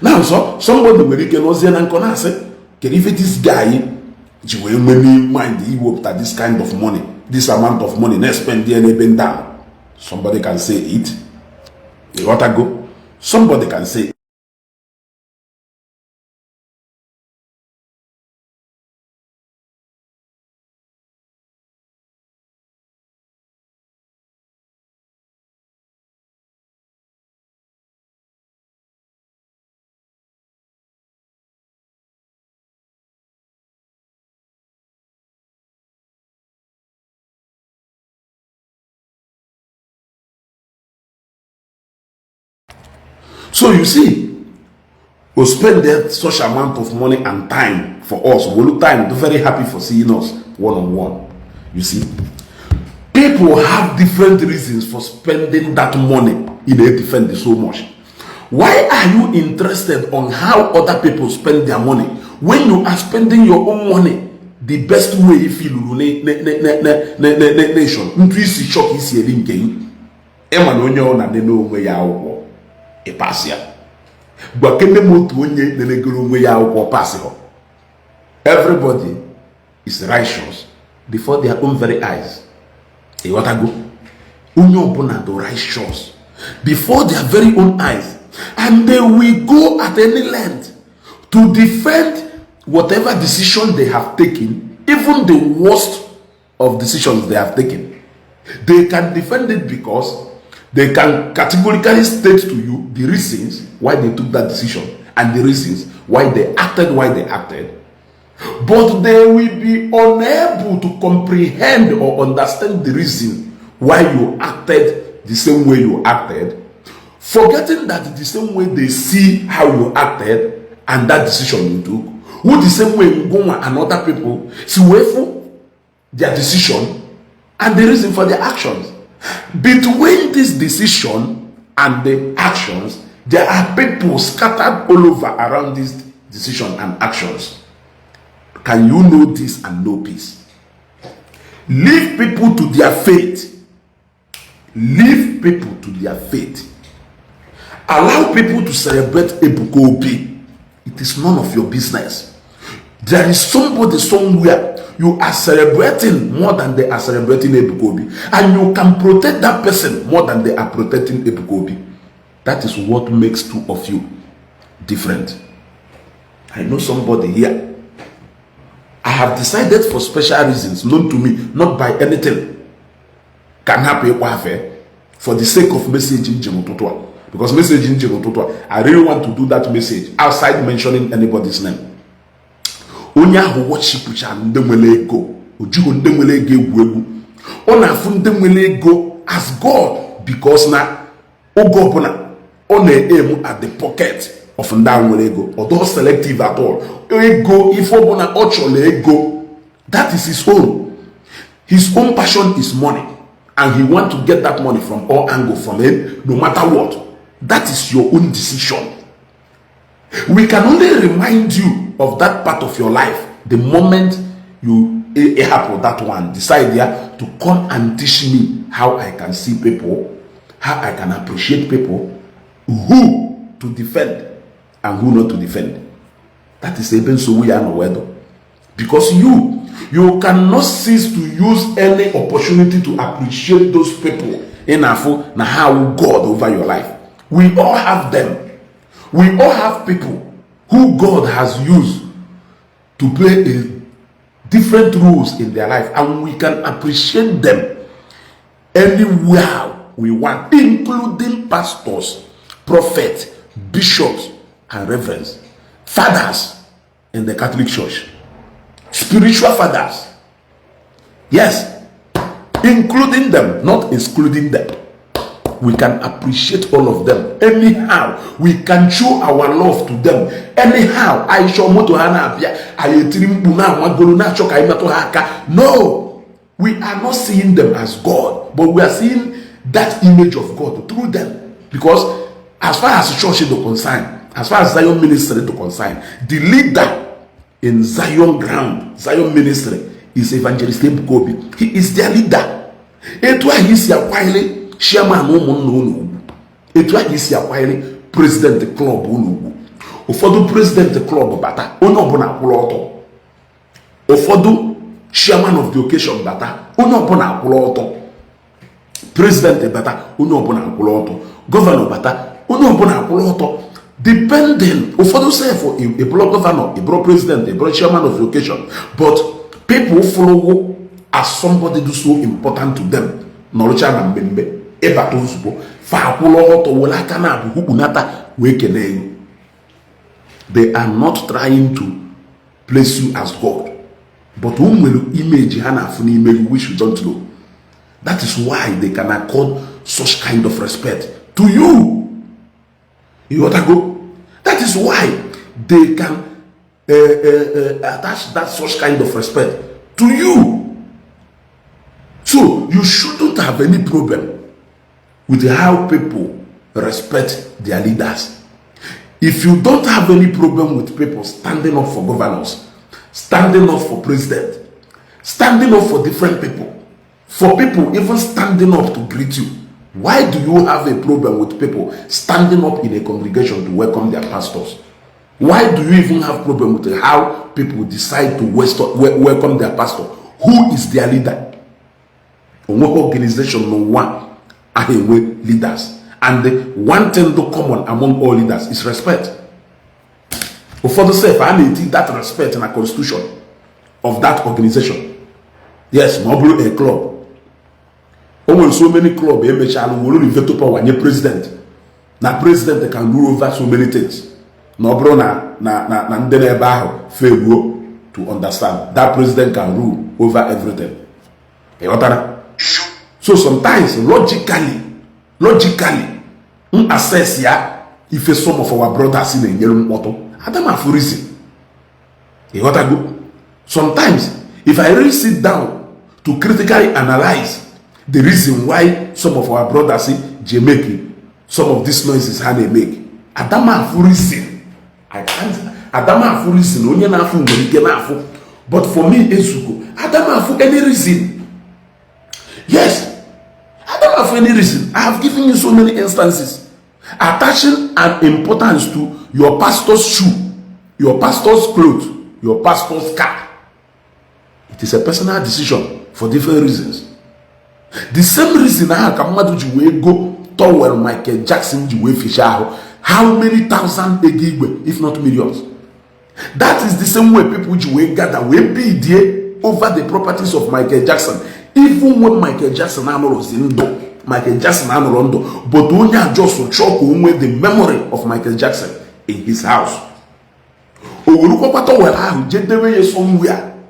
now. So somebody will get and say, if it is guy, you will mind he will that this kind of money, this amount of money, let's spend the bend down. Somebody can say it. What I go? Somebody can say it. So you see, we'll spend that such amount of money and time for us. We'll look time, they're very happy for seeing us one-on-one. You see, people have different reasons for spending that money in a defend so much. Why are you interested on how other people spend their money when you are spending your own money the best way you feel nation? Into isi shock isi elinke. Emanonyo na neno onwe ya akwụkwọ. Everybody is righteous before their own very eyes. Righteous before their very own eyes, and they will go at any length to defend whatever decision they have taken, even the worst of decisions they have taken. They can defend it because they can categorically state to you the reasons why they took that decision and the reasons why they acted, but they will be unable to comprehend or understand the reason why you acted the same way you acted, forgetting that the same way they see how you acted and that decision you took, who the same way you go and other people see wherefore their decision and the reason for their actions. Between this decision and the actions, there are people scattered all over around this decision and actions. Can you know this and know peace? Leave people to their fate. Leave people to their fate. Allow people to celebrate Ebuka Obi. It is none of your business. There is somebody somewhere you are celebrating more than they are celebrating Ebuka Obi, and you can protect that person more than they are protecting Ebuka Obi. That is what makes two of you different. I know somebody here. I have decided for special reasons known to me, not by anything, can happen for the sake of messaging Jimototwa. Because messaging Jimototwa, I really want to do that message outside mentioning anybody's name. Onya who watch pucha ndemwele ego ojugo ndemwele ego egwu ona afu ndemwele ego as God, because na ogo bona ona aim at the pocket of ndamwele ego, although selective at all. Ego if obona ochole ego, that is his own. His own passion is money, and he want to get that money from all angles from it, no matter what. That is your own decision. We can only remind you of that part of your life the moment you happen that one, decide here to come and teach me how I can see people, how I can appreciate people, who to defend and who not to defend. That is even so we are no. Because you cannot cease to use any opportunity to appreciate those people in Afu na how God over your life. We all have them. We all have people who God has used to play different roles in their life, and we can appreciate them anywhere we want, including pastors, prophets, bishops, and reverends, fathers in the Catholic Church, spiritual fathers. Yes, including them, not excluding them. We can appreciate all of them anyhow. We can show our love to them anyhow. I show moto hana apia. No, we are not seeing them as God, but we are seeing that image of God through them. Because as far as church is concerned, as far as Zion ministry is concerned, the leader in Zion ground, Zion ministry, is Evangelist Ebuka Obi. He is their leader. Etwa Isiagu chairman no. Etwa Isiagu president club no. Ufodu president club bata onye obuna akwụrụ ọtọ. Ufodu chairman of the occasion bata onye obuna akwụrụ ọtọ. President bata onye obuna akwụrụ ọtọ. Governor bata onye obuna akwụrụ ọtọ. Depending, ufodu say for a block governor, a block president, a block chairman of the occasion, but people follow as somebody do so important to them. Norocha na mbembe ebato nsupo fa akwụrụ ọtọ wala aka na abụ hukunata wee kene. They are not trying to place you as God, but whom will image hana afu n'ime you which you don't know. That is why they can accord such kind of respect to you. You want to go? That is why they can attach that such kind of respect to you. So you shouldn't have any problem with how people respect their leaders. If you don't have any problem with people standing up for governors, standing up for president, standing up for different people, for people even standing up to greet you, why do you have a problem with people standing up in a congregation to welcome their pastors? Why do you even have problem with how people decide to welcome their pastor? Who is their leader? Organization no one are leaders, and the one thing to common among all leaders is respect. For the sake, I need that respect in a constitution of that organization. Yes, Bobble a club. So many clubs, president. Now president can rule over so many things. No bro to understand that president can rule over everything. So sometimes logically, assess if some of our brothers in a yellow motor, Adam have reason. Sometimes if I really sit down to critically analyze the reason why some of our brothers in Jamaica, some of these noises how they make, Adama have reason. I can't. Adama have reason. Only na but for me, Ezuko, Adama have any reason. Yes, Adama have any reason. I have given you so many instances attaching an importance to your pastor's shoe, your pastor's clothes, your pastor's car. It is a personal decision for different reasons. The same reason I can go towel Michael Jackson fish how many thousand if not millions. That is the same way people gather will be there over the properties of Michael Jackson. Even when Michael Jackson was in Michael Jackson but only just choke with the memory of Michael Jackson in his house. Somewhere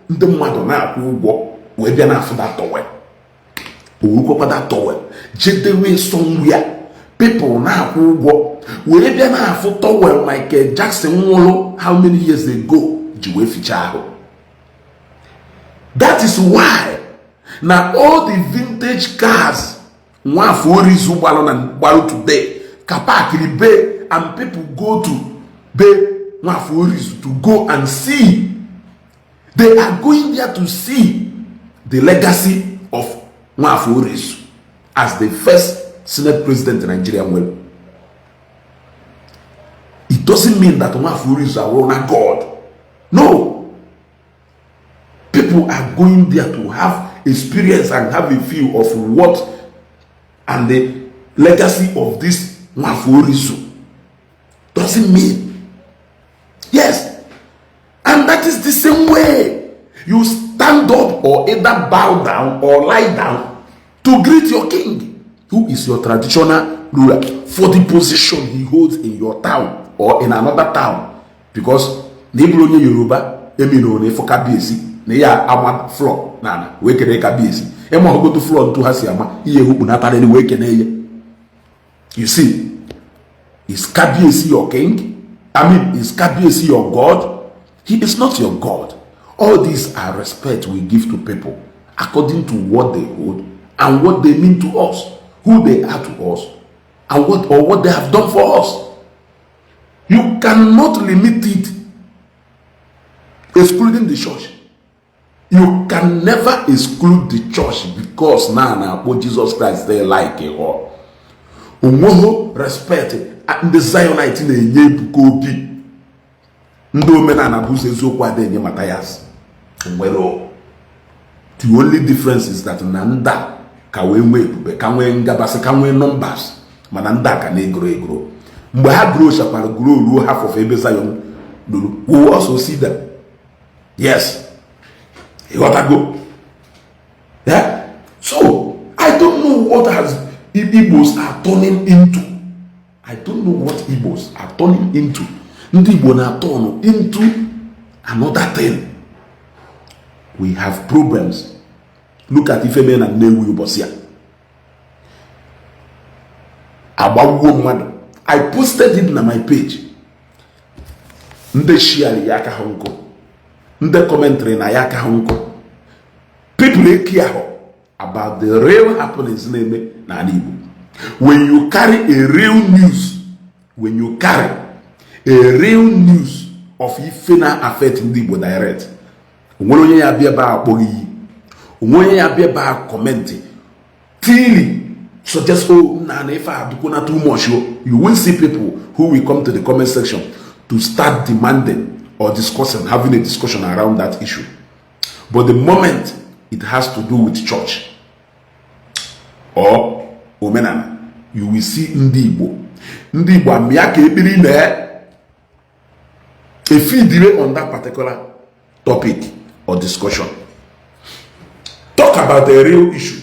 the Madonna will be enough for that towel. That towel. Jedewe somewhere. People now who walk. We be enough for towel Michael Jackson how many years ago? That is why now all the vintage cars one for Zubalon and Balo today Kapakiri Bay and people go to Bay one for to go and see They are going there to see the legacy of Nwafọ Orizu as the first Senate President in Nigeria. Well, it doesn't mean that Nwafọ Orizu are God. No. People are going there to have experience and have a feel of what and the legacy of this Nwafọ Orizu. Doesn't mean. Yes. And that is the same way. You stand up or either bow down or lie down to greet your king, who is your traditional ruler, for the position he holds in your town or in another town. Because Nebulonye Yoruba, Eminone for Kabiesi, Neya Amad floor, Nana, Wekere Kabiesi, Emma go to floor to Hasiama, Yehunatari Wekene. You see, is Kabiesi your king? I mean, is Kabiesi your God? He is not your God. All these are respect we give to people according to what they hold and what they mean to us, who they are to us, and what they have done for us. You cannot limit it, excluding the church. You can never exclude the church because now what Jesus Christ they like it all. Respect and the Zionite in the Ebuka Obi. Ndi Omenala buze zokwa denye Matthias. Well, the only difference is that Nanda kawe Ebube kanwe ngabase kanwe numbers mananda ka na-egro. Mgbe ha grow shapara grow half of ebe Zion lulu, we will also see them. Yes. You gotta go. Yeah? So, I don't know what Igbos are turning into. I don't know what Igbos are turning into. Ndi Igbo na turn into another thing. We have problems. Look at Ifemen and Newu Bosia. I posted it on my page. Nde share yaka honko. Nde commentary na yaka honko. People care about the real happenings name na Igbo. When you carry a real news, when you carry a real news of Ifena affect Ndi Igbo direct. Onye ya bia ba akpoghi. Onye ya bia ba commenting. Till suggest na if I do not too much, you will see people who will come to the comment section to start demanding or discussing, having a discussion around that issue. But the moment it has to do with church or Omenala, you will see Ndi Igbo. Ndi Igbo amiyake ebiri ne a feed on that particular topic or discussion. Talk about the real issue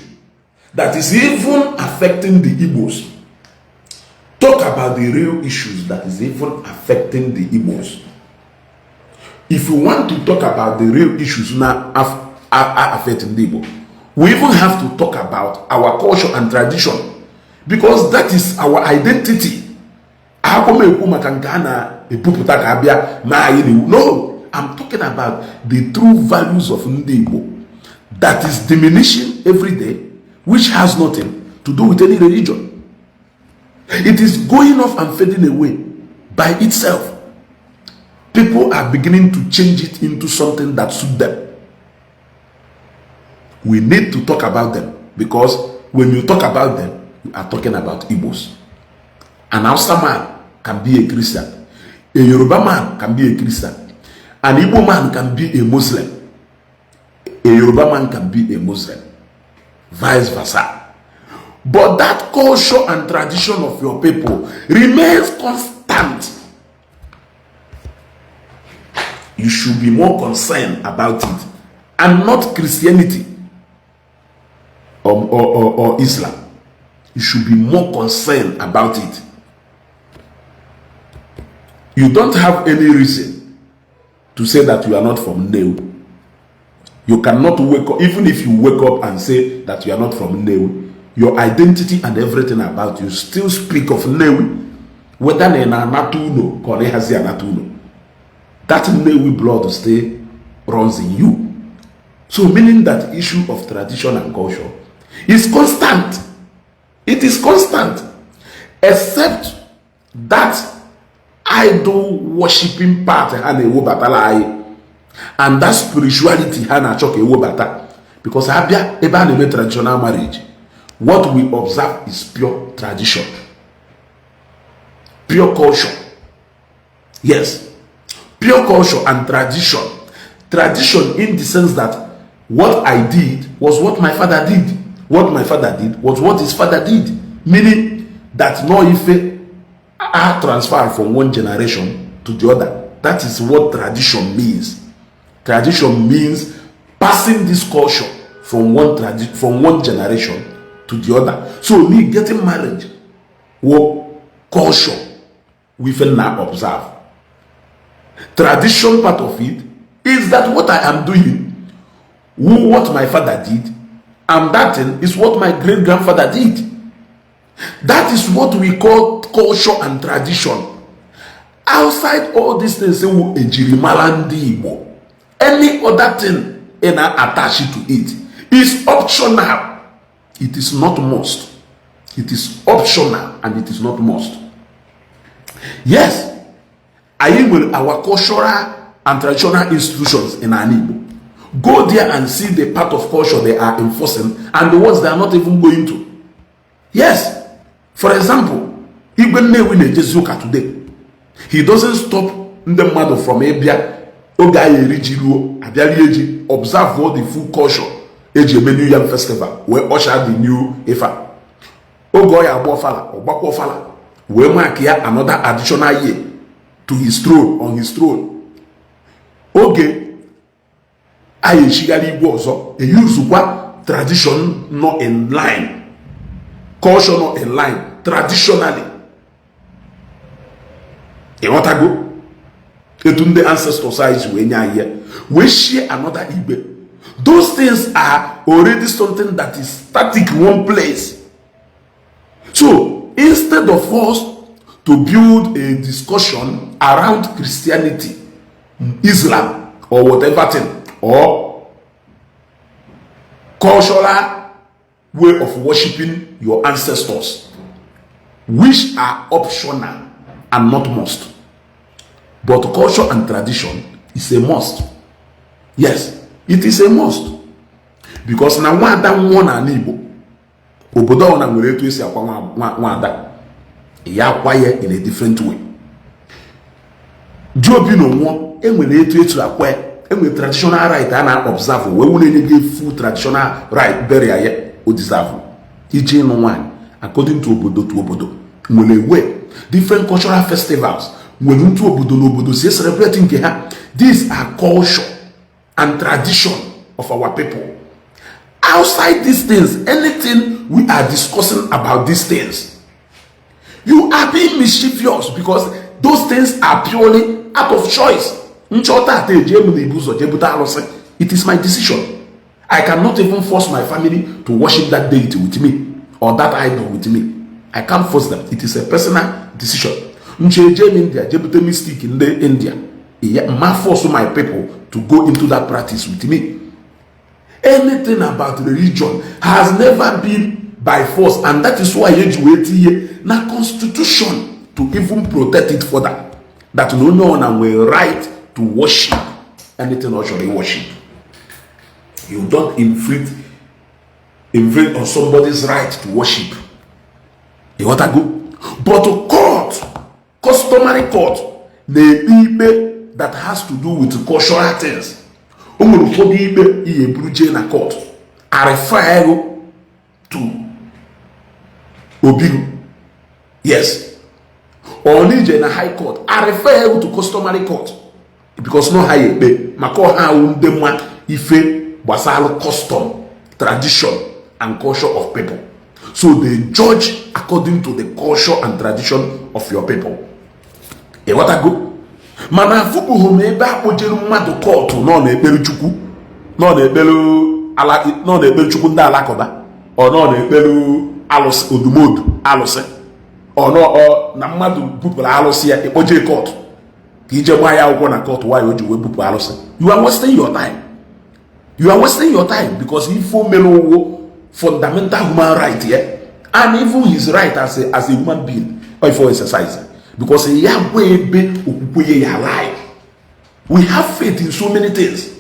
that is even affecting the Igbos. Talk about the real issues that is even affecting the Igbos. If you want to talk about the real issues now affecting the Igbo, we even have to talk about our culture and tradition, because that is our identity. No, I'm talking about the true values of Ndi Igbo that is diminishing every day, which has nothing to do with any religion. It is going off and fading away by itself. People are beginning to change it into something that suits them. We need to talk about them, because when you talk about them, you are talking about Igbos. An Hausa man can be a Christian. A Yoruba man can be a Christian. An Igbo man can be a Muslim. A Yoruba man can be a Muslim. Vice versa. But that culture and tradition of your people remains constant. You should be more concerned about it, and not Christianity or Islam. You should be more concerned about it. You don't have any reason to say that you are not from Nnewi. You cannot wake up, even if you wake up and say that you are not from Nnewi, your identity and everything about you still speak of Nnewi, whether na Natuno or Natuno. That Nnewi blood still runs in you. So meaning that issue of tradition and culture is constant. It is constant, except that idol worshipping part and that spirituality ha na-achọ ka ewebata, because abịa ebe a na-eme traditional marriage, what we observe is pure tradition, pure culture. Yes, pure culture and tradition. Tradition in the sense that what I did was what my father did. What my father did was what his father did. Meaning that no ife are transferred from one generation to the other. That is what tradition means. Tradition means passing this culture from one generation to the other. So me getting married, what culture we will now observe. Tradition part of it is that what I am doing, what my father did, and that thing is what my great-grandfather did. That is what we call culture and tradition. Outside all these things, say Ejirimala Ndi Igbo, any other thing attached to it is optional. It is not must. It is optional and it is not must. Yes, I will our cultural and traditional institutions in Igbo. Go there and see the part of culture they are enforcing and the ones they are not even going to. Yes, for example, even when Jesuka today, he doesn't stop the mother from Abia, Iri Ji, observe all the full culture, Iri Ji Yam Festivall, where usher the new Ifa. Ogoya Bofala, or Bakofala, where mark here another additional year to his throne, on his throne. Okay, Ishi also a use what tradition not in line, culture not in line, traditionally. You want to go? The ancestor size we share another Igbo. Those things are already something that is static in one place. So instead of us to build a discussion around Christianity, Islam, or whatever thing, or cultural way of worshiping your ancestors, which are optional and not must. But culture and tradition is a must. Yes, it is a must. Because na wada nwana n'Igbo, obodo ona nwere etu esi akwa nwada, ya kwaye in a different way. Jobi no nwo enwere etu akwa, enwere traditional right ana observe, we wona enye full traditional right burial ye o deserve. Ije no one according to obodo nwere way different cultural festivals. When to obodo n'obodo say celebrating ha, these are culture and tradition of our people. Outside these things, anything we are discussing about these things, you are being mischievous because those things are purely out of choice. It is my decision. I cannot even force my family to worship that deity with me or that idol with me. I can't force them. It is a personal decision. India, Jebute mystic in India. I force my people to go into that practice with me. Anything about religion has never been by force, and that is why you na constitution to even protect it further. That no one will right to worship anything or should worship. You don't infringe on somebody's right to worship. You want to go? But to court, customary court, that has to do with cultural things. Na court are referred to Obiru. Yes. Or na high court are referred to customary court. Because no high be mako ha undemwa ife basalo custom, tradition and culture of people. So they judge according to the culture and tradition of your people. E what I go? Mana fuku home ebe akpojelu mmadu court no na ekpere chukwu, no na ekpere chukwu ndị alakoba, or no na ekpere alụsị odumodu alụsị, or no na mmadu bupụrụ alụsị ya ekpoje court ka ije gba ya akwụkwọ na court why o ji wee bupụ alụsị. You are wasting your time. You are wasting your time because ifo melo fundamental human right here, and even his right as a human being or for exercising. Because Yahweh be okukuye ya life. We have faith in so many things.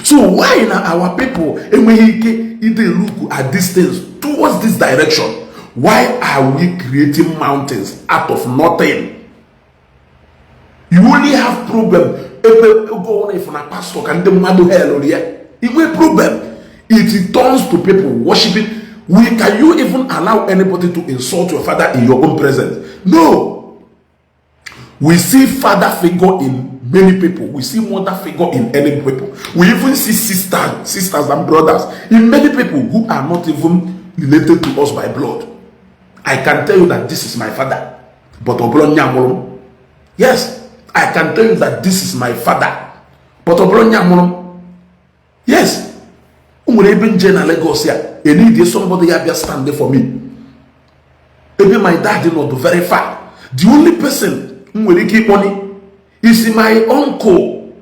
So why now our people they look at distance towards this direction? Why are we creating mountains out of nothing? You only have problem if a pastor can do hell it will problem. It turns to people worshiping. Can you even allow anybody to insult your father in your own presence? No. We see father figure in many people. We see mother figure in any people. We even see sisters and brothers in many people who are not even related to us by blood. I can tell you that this is my father. But yes, I can tell you that this is my father. But yes. Even Lagos here, need somebody here stand there for me. Maybe my dad did not do very far. The only person who will keep money is my uncle,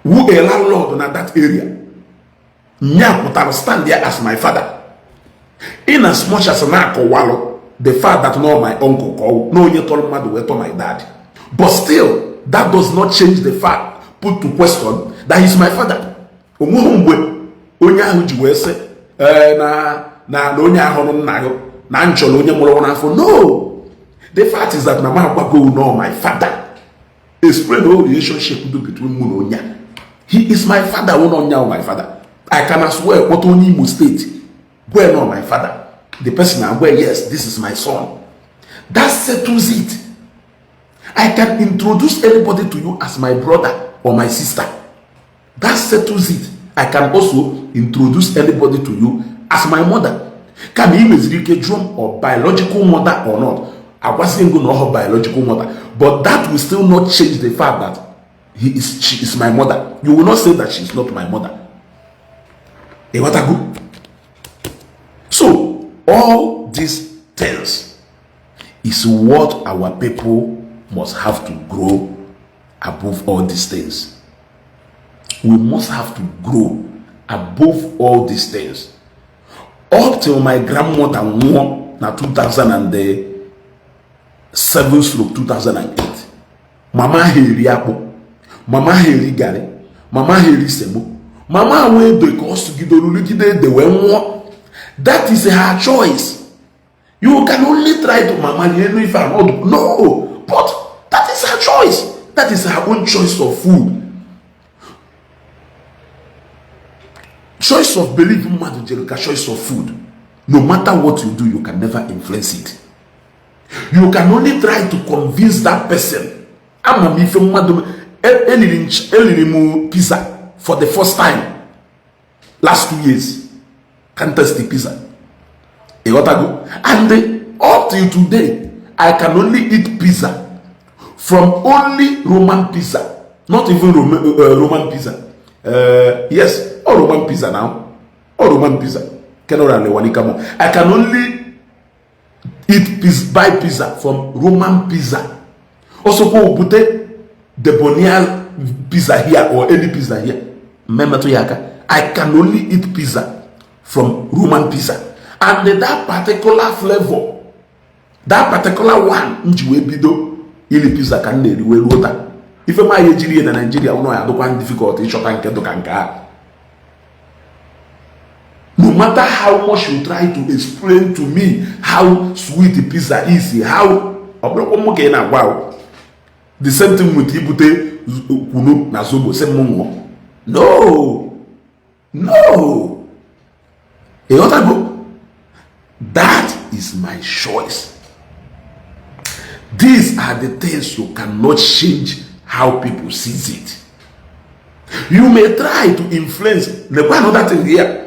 who a landlord in that area. Would stand there as my father. In as much as the fact that no my uncle called, no you told me to my dad. But still, that does not change the fact put to question that he's my father. Onye ahụ ji wee sị na onye ahụ nna ya na nchọrọ onye mụrụ n'afọ. No, the fact is that mama go know my father. Explain the whole relationship between me and Onya. He is my father. Onya my father. I can swear what only Imo State where know my father. The person I'm where, yes, this is my son. That settles it. I can introduce anybody to you as my brother or my sister. That settles it. I can also introduce anybody to you as my mother. Can he be drum or biological mother or not? I wasn't going to know her biological mother, but that will still not change the fact that she is my mother. You will not say that she is not my mother. What a good. So all these things is what our people must have to grow above all these things. We must have to grow above all these things. Up till my grandmother won na 2007/2008. Mama heri akpụ, mama heri gari, mama heri semo, mama wee do cost gidorugide de we nwụọ. That is her choice. You can only try to mama if I'm not. No, but that is her choice. That is her own choice of food. Choice of belief, choice of food. No matter what you do, you can never influence it. You can only try to convince that person. I'm a pizza for the first time last 2 years. Can't taste the pizza. And up till today, I can only eat pizza from only Roman pizza, not even Roman pizza. Yes. Or Roman pizza now, or Roman pizza. I can only buy pizza from Roman pizza. Also, put the Bonial pizza here or any pizza here. I can only eat pizza from Roman pizza, and that particular flavor, that particular one, Ili pizza can be water. If I'm in Nigeria, I don't want difficulty shopping. No matter how much you try to explain to me how sweet the pizza is, how the same thing with Ibute Kunu na Zobo, same mongo. No. That is my choice. These are the things you cannot change how people see it. You may try to influence. The one other thing here.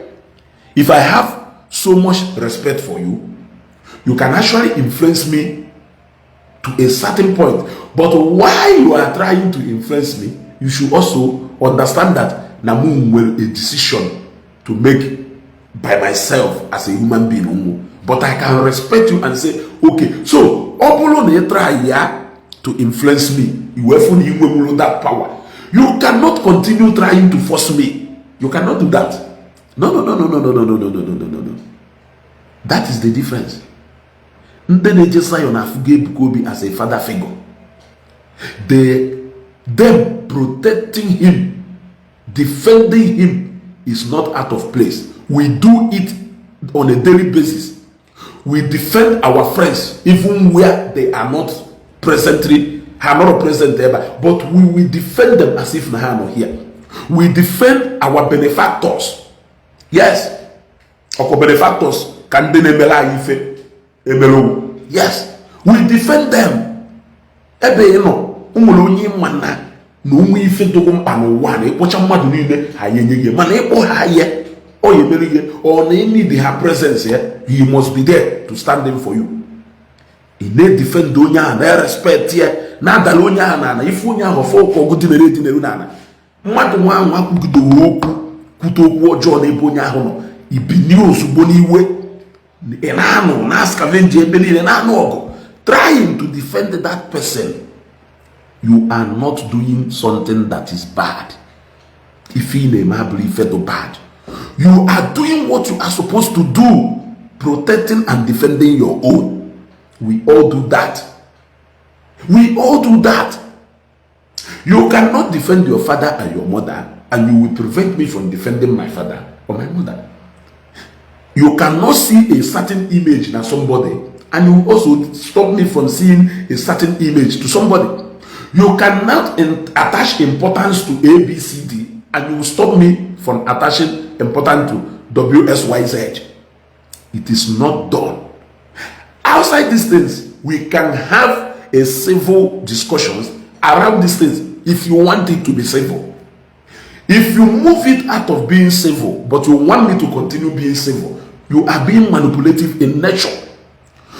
If I have so much respect for you, you can actually influence me to a certain point. But while you are trying to influence me, you should also understand that Namu will a decision to make by myself as a human being. But I can respect you and say, okay, so Obolo ne try to influence me. You have that power. You cannot continue trying to force me. You cannot do that. No. That is the difference. Ndi Igbo as a father figure. The them protecting him, defending him is not out of place. We do it on a daily basis. We defend our friends even where they are not presently, are not present there, but we will defend them as if they are not here. We defend our benefactors. Yes. Our benefactors can yes. We defend them. Ebe no umulonyi mana no nwe ife dogo mpa no wa na ekpocha mmadu niile hayenye mana ekpo haye o yebere or na need her presence here. He must be there to stand in for you. He need defend onya na respect here na dal onya na if onya ho fo ko gudi mere dinere na mmadu nwa nwa kugido okwu kutoku ojo na ebo onya ho no ibini ozugbo niwe na anu na scavenge ebe niile na anu ogo trying to defend that person. You are not doing something that is bad. If you believe bad, you are doing what you are supposed to do, protecting and defending your own. We all do that. We all do that. You cannot defend your father and your mother, and you will prevent me from defending my father or my mother. You cannot see a certain image in somebody, and you also stop me from seeing a certain image to somebody. You cannot attach importance to A, B, C, D, and you will stop me from attaching importance to W, S, Y, Z. It is not done. Outside these things, we can have a civil discussions around these things if you want it to be civil. If you move it out of being civil, but you want me to continue being civil, you are being manipulative in nature.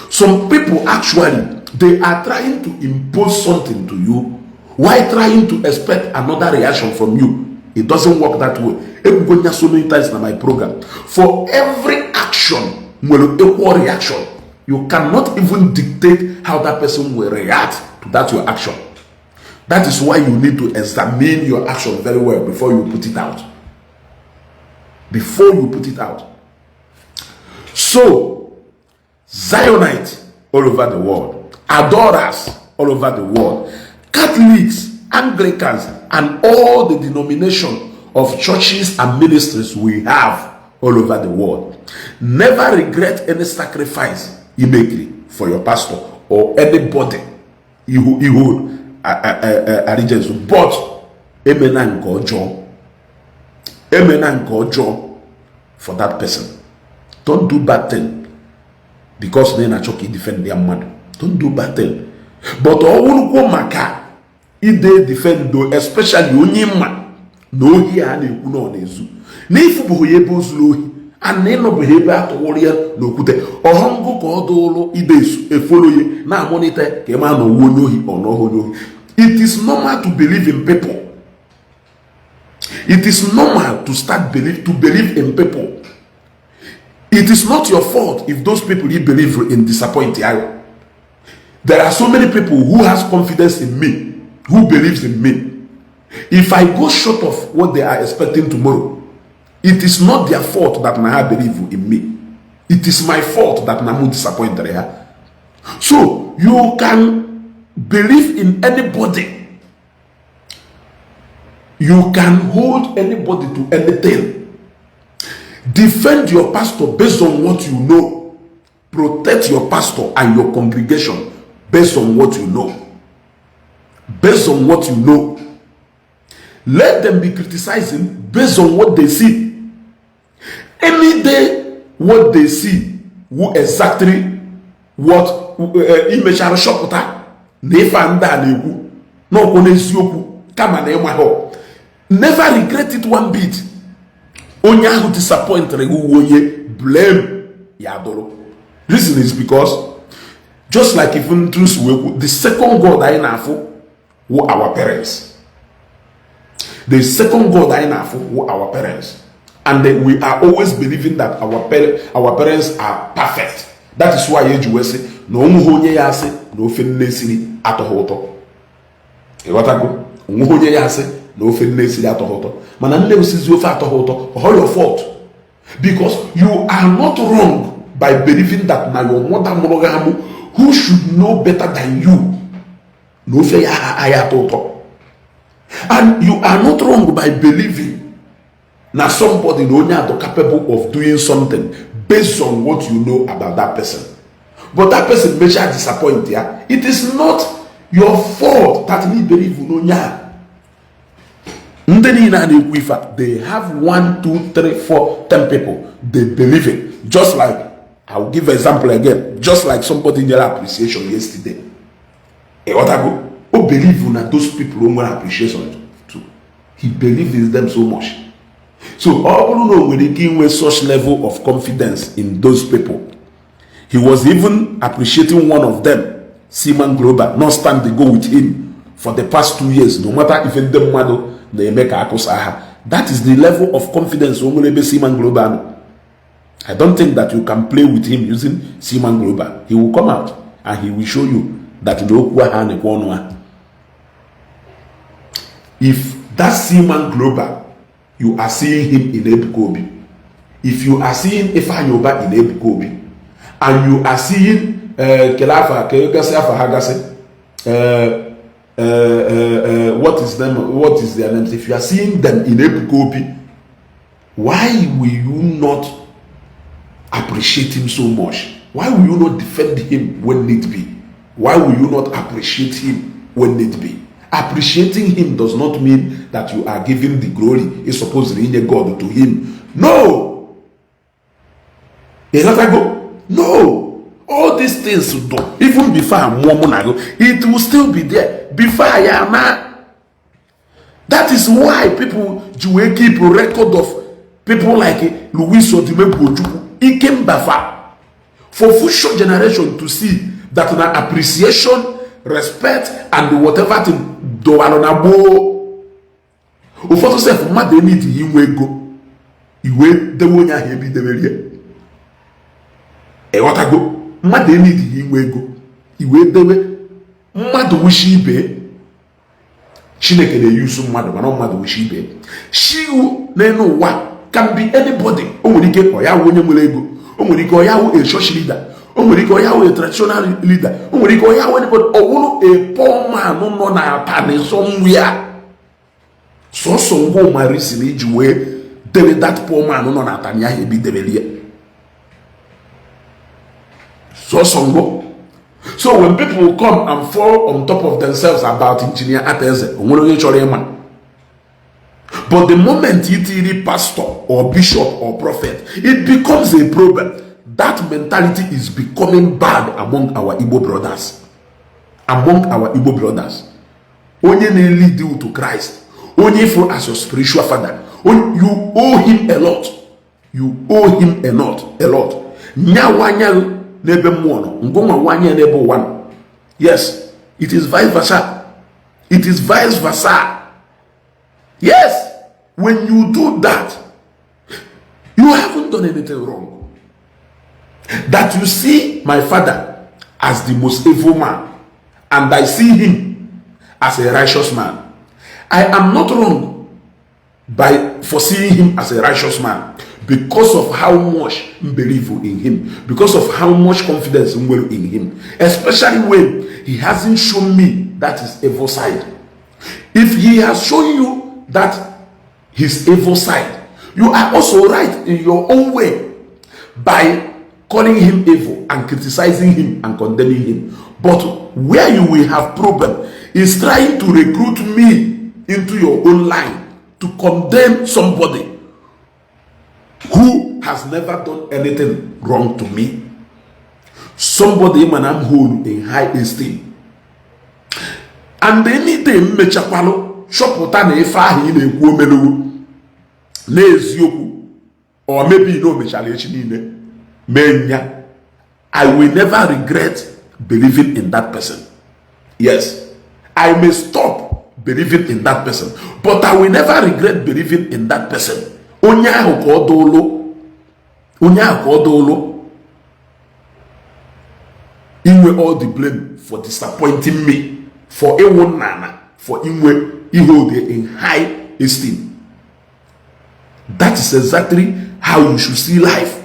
Some people actually, they are trying to impose something to you while trying to expect another reaction from you. It doesn't work that way. So many times in my program, for every action, equal reaction. You cannot even dictate how that person will react to that your action. That is why you need to examine your action very well before you put it out. Before you put it out. So, Zionites all over the world, adorers all over the world, Catholics, Anglicans, and all the denomination of churches and ministries we have all over the world. Never regret any sacrifice you make for your pastor or anybody you hold allegiance to. But amen and God for that person. Don't do bad thing because they naturally defend their man. Don't do bad thing. But all who maka if they defend though, especially only man no here and no nezu. N'ifu bu yebo zulo and no behavior to warrior no kute or hongo ko dolo ibesu e follow ye na monitor ke man no wonohi or no hono. It is normal to believe in people. It is normal to start to believe in people. It is not your fault if those people you believe in disappoint you. There are so many people who has confidence in me, who believes in me. If I go short of what they are expecting tomorrow, it is not their fault that I believe in me. It is my fault that I'm disappointed. So you can believe in anybody. You can hold anybody to anything. Defend your pastor based on what you know. Protect your pastor and your congregation based on what you know. Based on what you know. Let them be criticizing based on what they see. Any day, what they see, who exactly what image are shopota, never regret it one bit. Onya who disappoint blame Yadoro. Reason is because just like even the second God I know were our parents. The second God I know were our parents. And then we are always believing that our parents are perfect. That is why you say no muhonye yase no fenesiri atohoto. Ewatago muhonye yase no fenesiri atohoto. Manande usizi ofa atohoto. All your fault. Because you are not wrong by believing that na your mother monogamu who should know better than you. No fe ayatoto. And you are not wrong by believing that somebody no are capable of doing something based on what you know about that person. But that person may disappoint you. It is not your fault that you believe no nya. They have 1, 2, 3, 4, 10 people. They believe it. Just like, I'll give an example again. Just like somebody in your appreciation yesterday. Who believe that those people who want appreciation too. He believes in them so much. So all you know when he came with such level of confidence in those people, he was even appreciating one of them, Seaman Global, not stand to go with him for the past 2 years. No matter if in them model they make a that is the level of confidence Seaman Global. I don't think that you can play with him using Seaman Global. He will come out and he will show you that if that Seaman Global, you are seeing him in Ebuka Obi. If you are seeing Ifanyoba in Ebuka Obi, and you are seeing what is their names? If you are seeing them in Ebuka Obi, why will you not appreciate him so much? Why will you not defend him when need be? Why will you not appreciate him when need be? Appreciating him does not mean that you are giving the glory is supposed to be God to him. No. No. All these things even before it will still be there. Before I am. That is why people will keep a record of people like Louis Odime. He came back for future generation to see that an appreciation, respect, and whatever thing do alonabo. Ufoto say for mad need iwe go. Iwe de wonya hebi de berie. E wata go. Mad need iwe go. Iwe dewe mad wishi ibe. Chineke dey use mad but not mad wishi ibe. She na no wa can be anybody. O nwere ike oya wonye nwere ego. O nwere ike oya wo a church leader. O nwere ike oya wo a traditional leader. O nwere ike oya wo anybody. O a poor man no na tane somewhere. So go marry siliji we that poor man no na tane ya hebi debelie. So when people come and fall on top of themselves about engineer Attire, but the moment you see pastor or bishop or prophet, it becomes a problem. That mentality is becoming bad among our Igbo brothers. Among our Igbo brothers. Only lead you to Christ. Only for as your spiritual father. You owe him a lot. You owe him a lot. Yes, it is vice versa. It is vice versa. Yes, when you do that, you haven't done anything wrong. That you see my father as the most evil man, and I see him as a righteous man. I am not wrong by foreseeing him as a righteous man because of how much I believe in him, because of how much confidence I have in him, especially when he hasn't shown me that his evil side. If he has shown you that his evil side, you are also right in your own way by calling him evil and criticizing him and condemning him. But where you will have problem is trying to recruit me into your own line to condemn somebody who has never done anything wrong to me. Somebody man I'm hold in high esteem. And anything mechapalo shopota na ife ahi na-ekwu omelu n'eziokwu, or maybe no mechalechi niile menya, I will never regret believing in that person. Yes, I may stop believing in that person, but I will never regret believing in that person. Onye ahụ ka odolo inwe all the blame for disappointing me, for ewu nana, for inwe hold in high esteem. That is exactly how you should see life.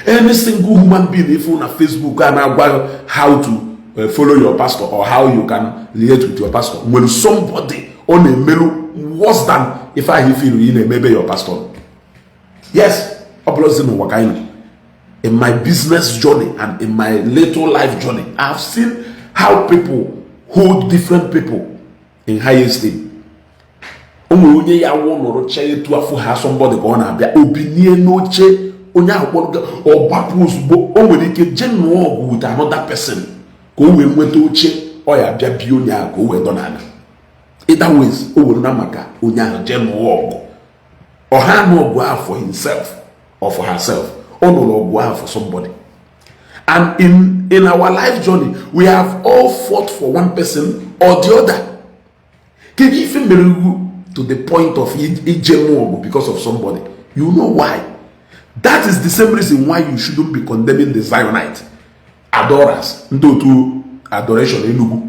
Any single human being, if on Facebook and how to follow your pastor or how you can relate with your pastor, when somebody on a melu worse than if I feel in a maybe your pastor. Yes, in my business journey and in my little life journey, I've seen how people hold different people in high esteem. Somebody go on a opinion no che or backwards with another person. Go with che or ya bionia go with donana. Either ways, namaka unya general or hand no go for himself or for herself. Or for somebody. And in our life journey, we have all fought for one person or the other. Can you even to the point of because of somebody? You know why? That is the same reason why you shouldn't be condemning the Zionite adorers. Ndotu adoration enugu.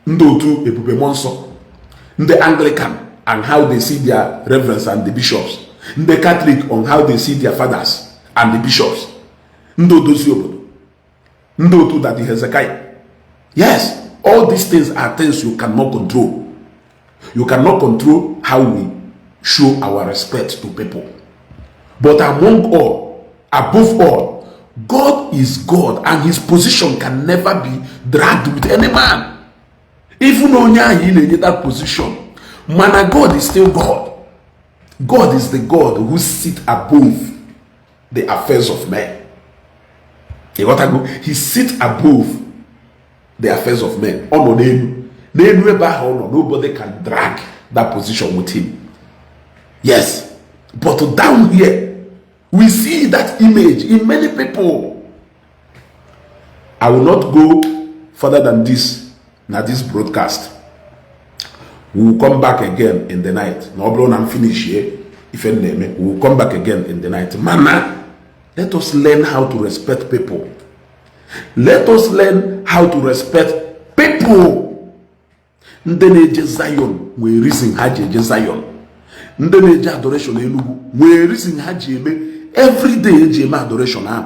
Ndotu ebube monso. The Anglican and how they see their reverends and the bishops. The Catholic on how they see their fathers and the bishops. Ndotu that the Hezekiah. Yes, all these things are things you cannot control. You cannot control how we show our respect to people. But among all, above all, God is God and his position can never be dragged with any man. Even though in that position, man, God is still God. God is the God who sits above the affairs of men. He sits above the affairs of men. Nobody can drag that position with him. Yes, but down here, we see that image in many people. I will not go further than this. Now this broadcast, we will come back again in the night. No problem, I'm finished here. If any name, we will come back again in the night. Mama, let us learn how to respect people. Let us learn how to respect people. Ndeneje Zion, we reason haji Zion. Ndeneje adoration enugu, we reason haji eme every day eji eme adoration ha.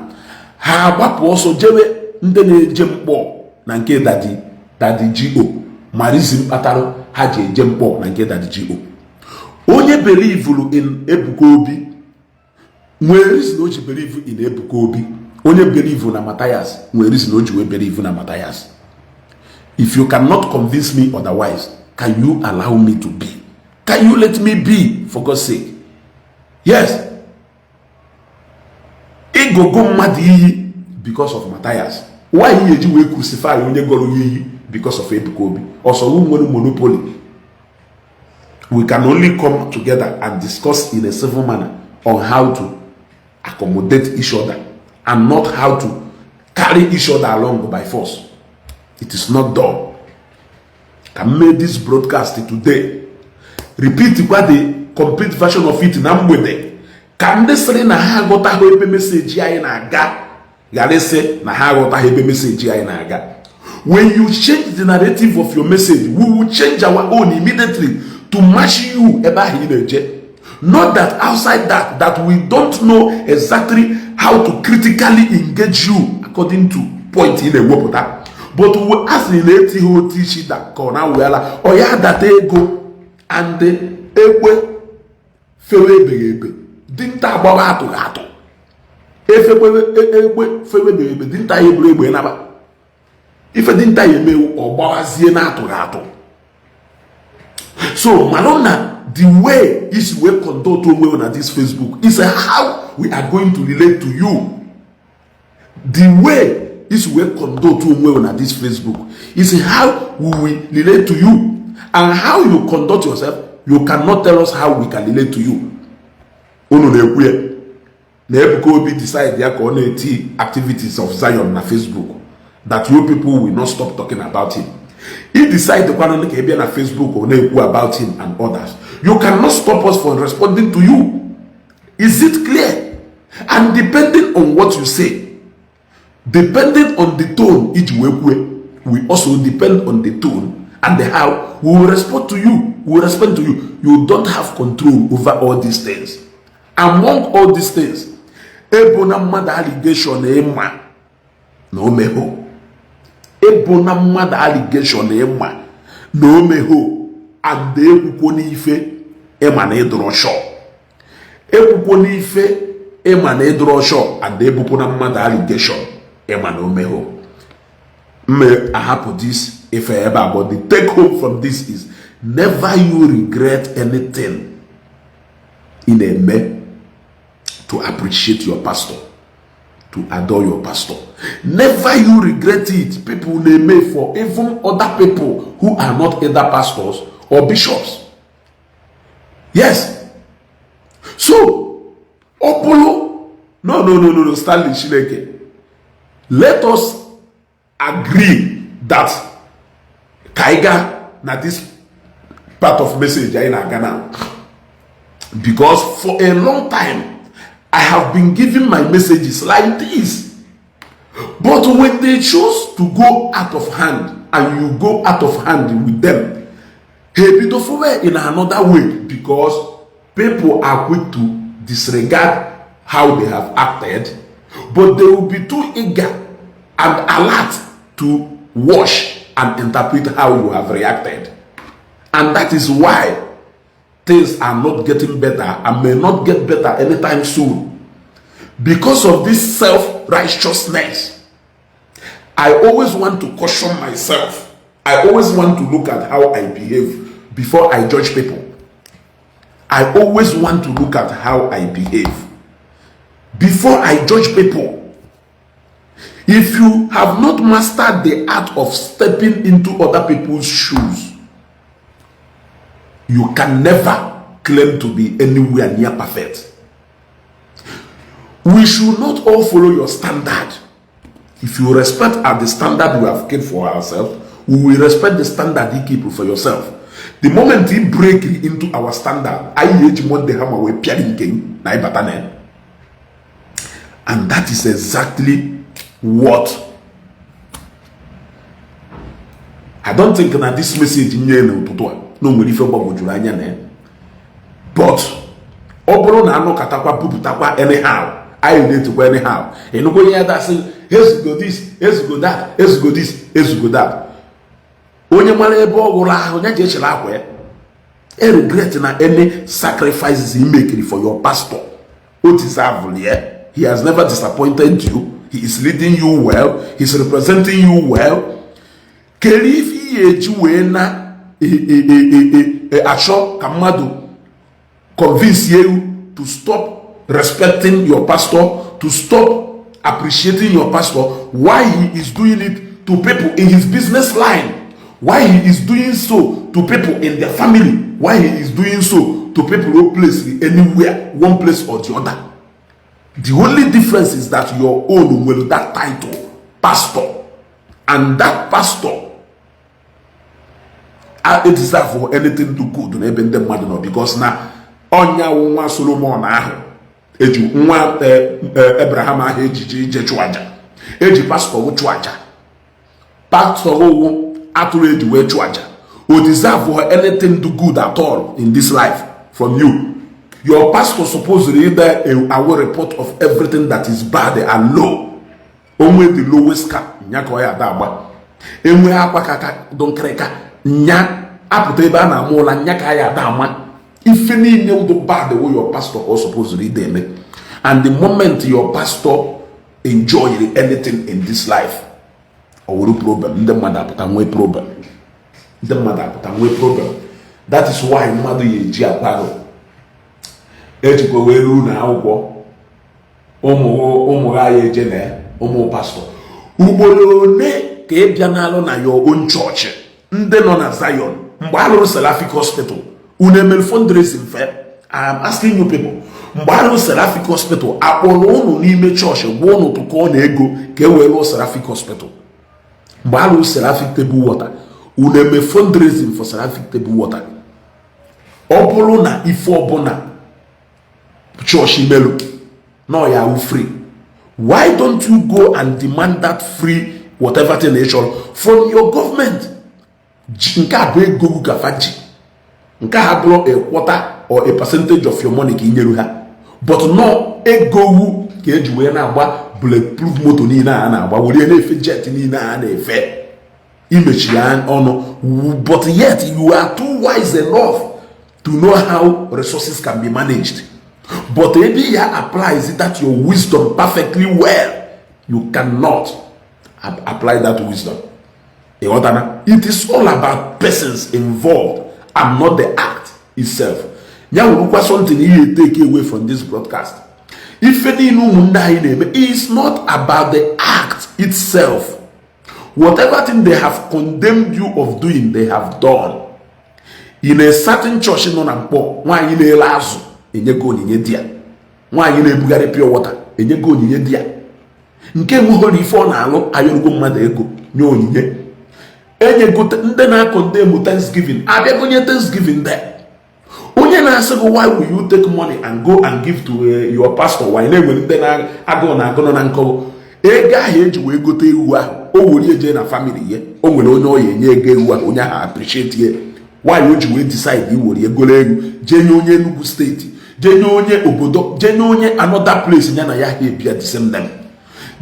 Ha wapu also jewe ndeneje mpo na nke daddy Go. Marizim pataro haji eje mpo na nke daddy Go. Onye believe in Ebuka Obi. Where is no believe in Ebuka Obi? Only believe in Matthias. Where is no believe in Matthias? If you cannot convince me otherwise, can you allow me to be? Can you let me be, for God's sake? Yes. Ego go mad because of Matthias. Why you will crucify only go because of Ebuka Obi? Also, monopoly. We can only come together and discuss in a civil manner on how to accommodate each other and not how to carry each other along by force. It is not done. Can make this broadcast today. Repeat what the complete version of it in Amwede. Can they say na ha got a message here na ga? Gale say na ha got a message here na ga. When you change the narrative of your message, we will change our own immediately to match you about here. Not that outside that we don't know exactly how to critically engage you according to point in a wopota. But we will ask the lady who teach that corner well or ya that ego and the ewe fewebe didn't about to gato. If ewe fewebe didn't I able never. If I didn't I may or bawaziena to gato. So Malona, the way is we conduct on this Facebook is how we are going to relate to you. The way is we conduct on this Facebook is how we will relate to you, and how you conduct yourself. You cannot tell us how we can relate to you. Ebuka Obi decide their community activities of Zion on Facebook that you people will not stop talking about him. He decided to go on Facebook or about him and others. You cannot stop us from responding to you. Is it clear? And depending on what you say, depending on the tone, we also depend on the tone and the how we will respond to you. We will respond to you. You don't have control over all these things. Among all these things, Ebona allegation no meho. Ebona allegation no meho. and the ekwukwo n'ife ema na ịdọrọ shọ. Ekwukwo n'ife ema na ịdọrọ shọ and ebupụ na mmadụ allegation ema na omeho. May I have this if I ever, but the take home from this is never you regret anything in a me to appreciate your pastor, to adore your pastor. Never you regret it. People they may for even other people who are not either pastors or bishops. Yes. So, Opolo, no, Stanley Shileke. Let us agree that Kaiga na this part of message in Ghana, because for a long time I have been giving my messages like this, but when they choose to go out of hand and you go out of hand with them, hey, in another way, because people are quick to disregard how they have acted, but they will be too eager and alert to watch and interpret how you have reacted. And that is why things are not getting better and may not get better anytime soon. Because of this self-righteousness, I always want to caution myself. I always want to look at how I behave before I judge people. I always want to look at how I behave before I judge people. If you have not mastered the art of stepping into other people's shoes, you can never claim to be anywhere near perfect. We should not all follow your standard. If you respect the standard we have kept for ourselves, we will respect the standard you keep for yourself. The moment you break into our standard, and that is exactly what I don't think that this message in no more if but obro na no katakwa puputakwa anyhow. I need to go anyhow. You know, go here that say, let's go this, let's go that, let's go this, let's go that. Onye mara ebe ogura onye je chela akwa e regret na any sacrifices he make for your pastor. What is here? He has never disappointed you. He is leading you well. He is representing you well. Kerifi ejuwena asho kamadu convince you to stop respecting your pastor, to stop appreciating your pastor. Why he is doing it to people in his business line, why he is doing so to people in their family, why he is doing so to people who place anywhere, one place or the other. The only difference is that your own will that title, pastor, and that pastor it deserve for anything to good to even them mad because now onya nwa Solomon ahụ eji nwa Abraham ahụ ejiji je chụaja eji pastor wo chụaja pastor wo atụrụ eji we chụaja o deserve for anything to good at all in this life from you. Your pastor supposed to read a report of everything that is bad and low. Only the lowest cap nyako ya dagba enwe akwa kaka don kreka nya apụta ebe a na-amụ ụla nyaka ya dama ife niile do bad the way your pastor was supposed to read them. And the moment your pastor enjoy anything in this life, or problem, the mother put away problem. The mother put away problem. That is why mother Iri Aparo ejiko weru na akwụkwọ ụmụ ya ejene ụmụ pastor ugboro one ka ị bịa n'alụ na your own church ndị nọ na Zion mgbe alụrụ Seraphic Hospital unu emere fundraising fair. I am asking you people, mgbe alụrụ Seraphic Hospital akpọrọ unu n'ime church gwa unu tụkọ na ego ka e wee lụọ Seraphic Hospital. Mgbe alụrụ Seraphic Table Water unu eme fundraising for Seraphic Table Water. Ọ bụrụ na ife ọbụla church imelu no ya free, why don't you go and demand that free whatever thing nation from your government? Nke a bụ ego ka faji nke a bụrụ a quarter or a percentage of your money ka inyeru ha, but no ego ka eji wee na-agba bulletproof moto niile a na-agba were na-efe jet niile a na-efe but yet you are too wise enough to know how resources can be managed. But maybe here applies that your wisdom perfectly well. You cannot apply that wisdom. It is all about persons involved and not the act itself. Something you take away from this broadcast. If it's not about the act itself. Whatever thing they have condemned you of doing, they have done. In a certain church in Onampo, why you lazo, and you go in India. Why you Bugari pure water, and you go in India. Nke muhori for now, I will go madego, no ye. And you go then I condemn Thanksgiving. I be going Thanksgiving there. Onye na say why will you take money and go and give to your pastor? Why when then I go na nko. Ega heji we go te ewu ahụ o wori eje na family ye o nwere onye oye nye ego ewu ahụ onye ha appreciate ye why you ji we decide you wori ego elu je nye onye Enugu state je nye onye obodo je nye onye another place nya na ya ha bia the same time.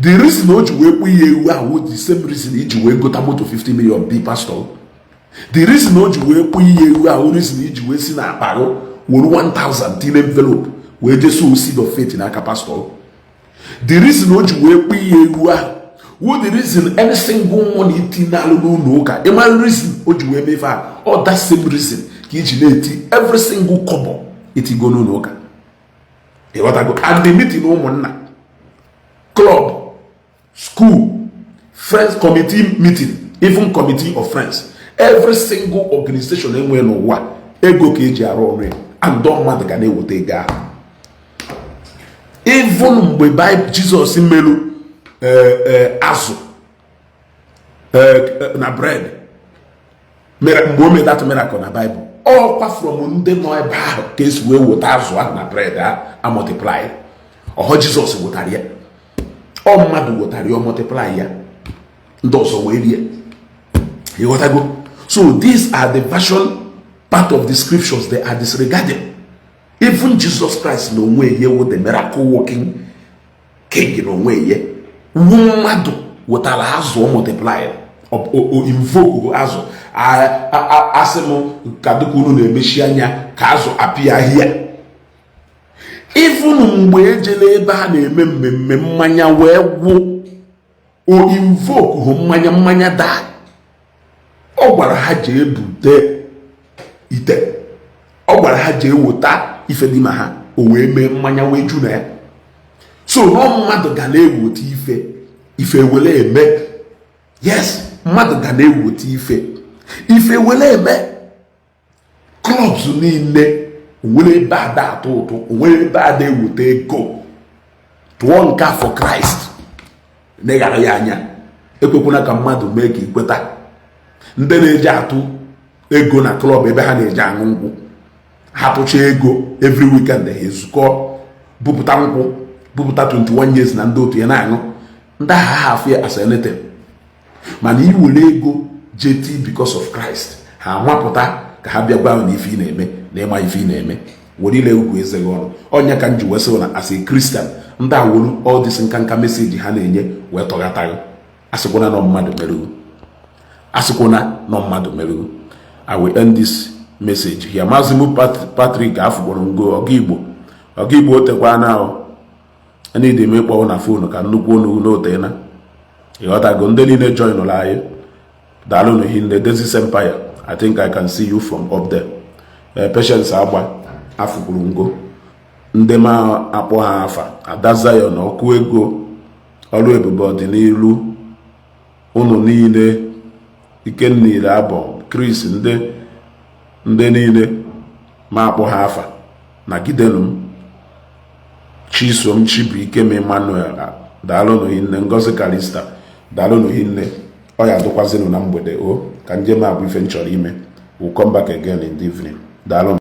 The reason o ji we kwu ye ewu ahụ the same reason iji we go ta moto 50 million be pastor. The reason o ji we kwu ye ewu ahụ reason iji we si na akparo woro 1000 tin envelope we je sow seed of faith na aka pastor. The reason what you will be the reason any single one eating no every reason what you will be or that same reason every single couple it go no and the meeting no club, school, friends committee meeting, even committee of friends, every single organization anywhere no what ego KJR and don't matter can they will take that. Even we buy Jesus in melu azu na bread. Mwe that miracle na Bible. All apart from the no case we with azu na bread a multiply. Or Jesus would area. All madu would area multiply ya. Ndoso we here. You got to go. So these are the version part of the scriptures they are disregarded. Even Jesus Christ no way here with the miracle working king no way here. Wumadu wotala azo multiply o invoke azo asemo kadukunu na emeshianya ka azo appear here. Even mgbe ejele ebe ha na-eme mmemme mmanya wee gwu o invoke ho mmanya da ọ gwara ha je ebute ite ọ gwara ha je wota ife di ma ha o wee mee mmanya wee ju na ya. So no mmadụ ga na-ewota ife wele eme. Yes, mmadụ ga na-ewota ife wele eme. Clubs niile wele ebe ada atụ ụtụ wele ebe ada ewota ego tụọ nka for Christ negara ya anya. Ekwekwana ka mmadụ mee ka ikweta. Ndị na-eje atụ ego na club ebe ha na-eje aṅụ nkwụ hapụcha ego every weekend ezukọ bupụta nkwụ bupụta 21 years na ndị otu ya na-aṅụ ndị agha ha afọ ya as anything. Mana iwere ego jeti because of Christ ha nwapụta ka ha bịa gwa na ife ị na-eme na ịma ife ị na-eme were ile ugwu eze gị ọrụ. Onye ka nji wesị na as a Christian ndị awolu all this nkanka message ha na-enye wee tọghataghị. Asịkwana na mmadụ merụrụ. I will end this message here. Mazimu Patrick Afugborongo Ogigbo otekwa na any dey make na phone ka nnukwu onu n'ote na ịghọtago ndị niile join ụlọ anyị daalụ n'ihinde Desi Empire. I think I can see you from up there. Patience Agba Afugborongo ndị ma akpọ ha afa Ada Zion ọkụ ego ọrụ ebube ọdịnihu unu niile ike niile abụ Chris ndị niile ma akpọ ha afa na gidenum Chisom Chibuike Emmanuel daalụ n'ohinne Ngozi Kalista daalụ n'ohinne ọ ya dụkwazinu na mgbede o ka njem abụ ife nchọrọ ime. We'll come back again in the evening. Daalụ.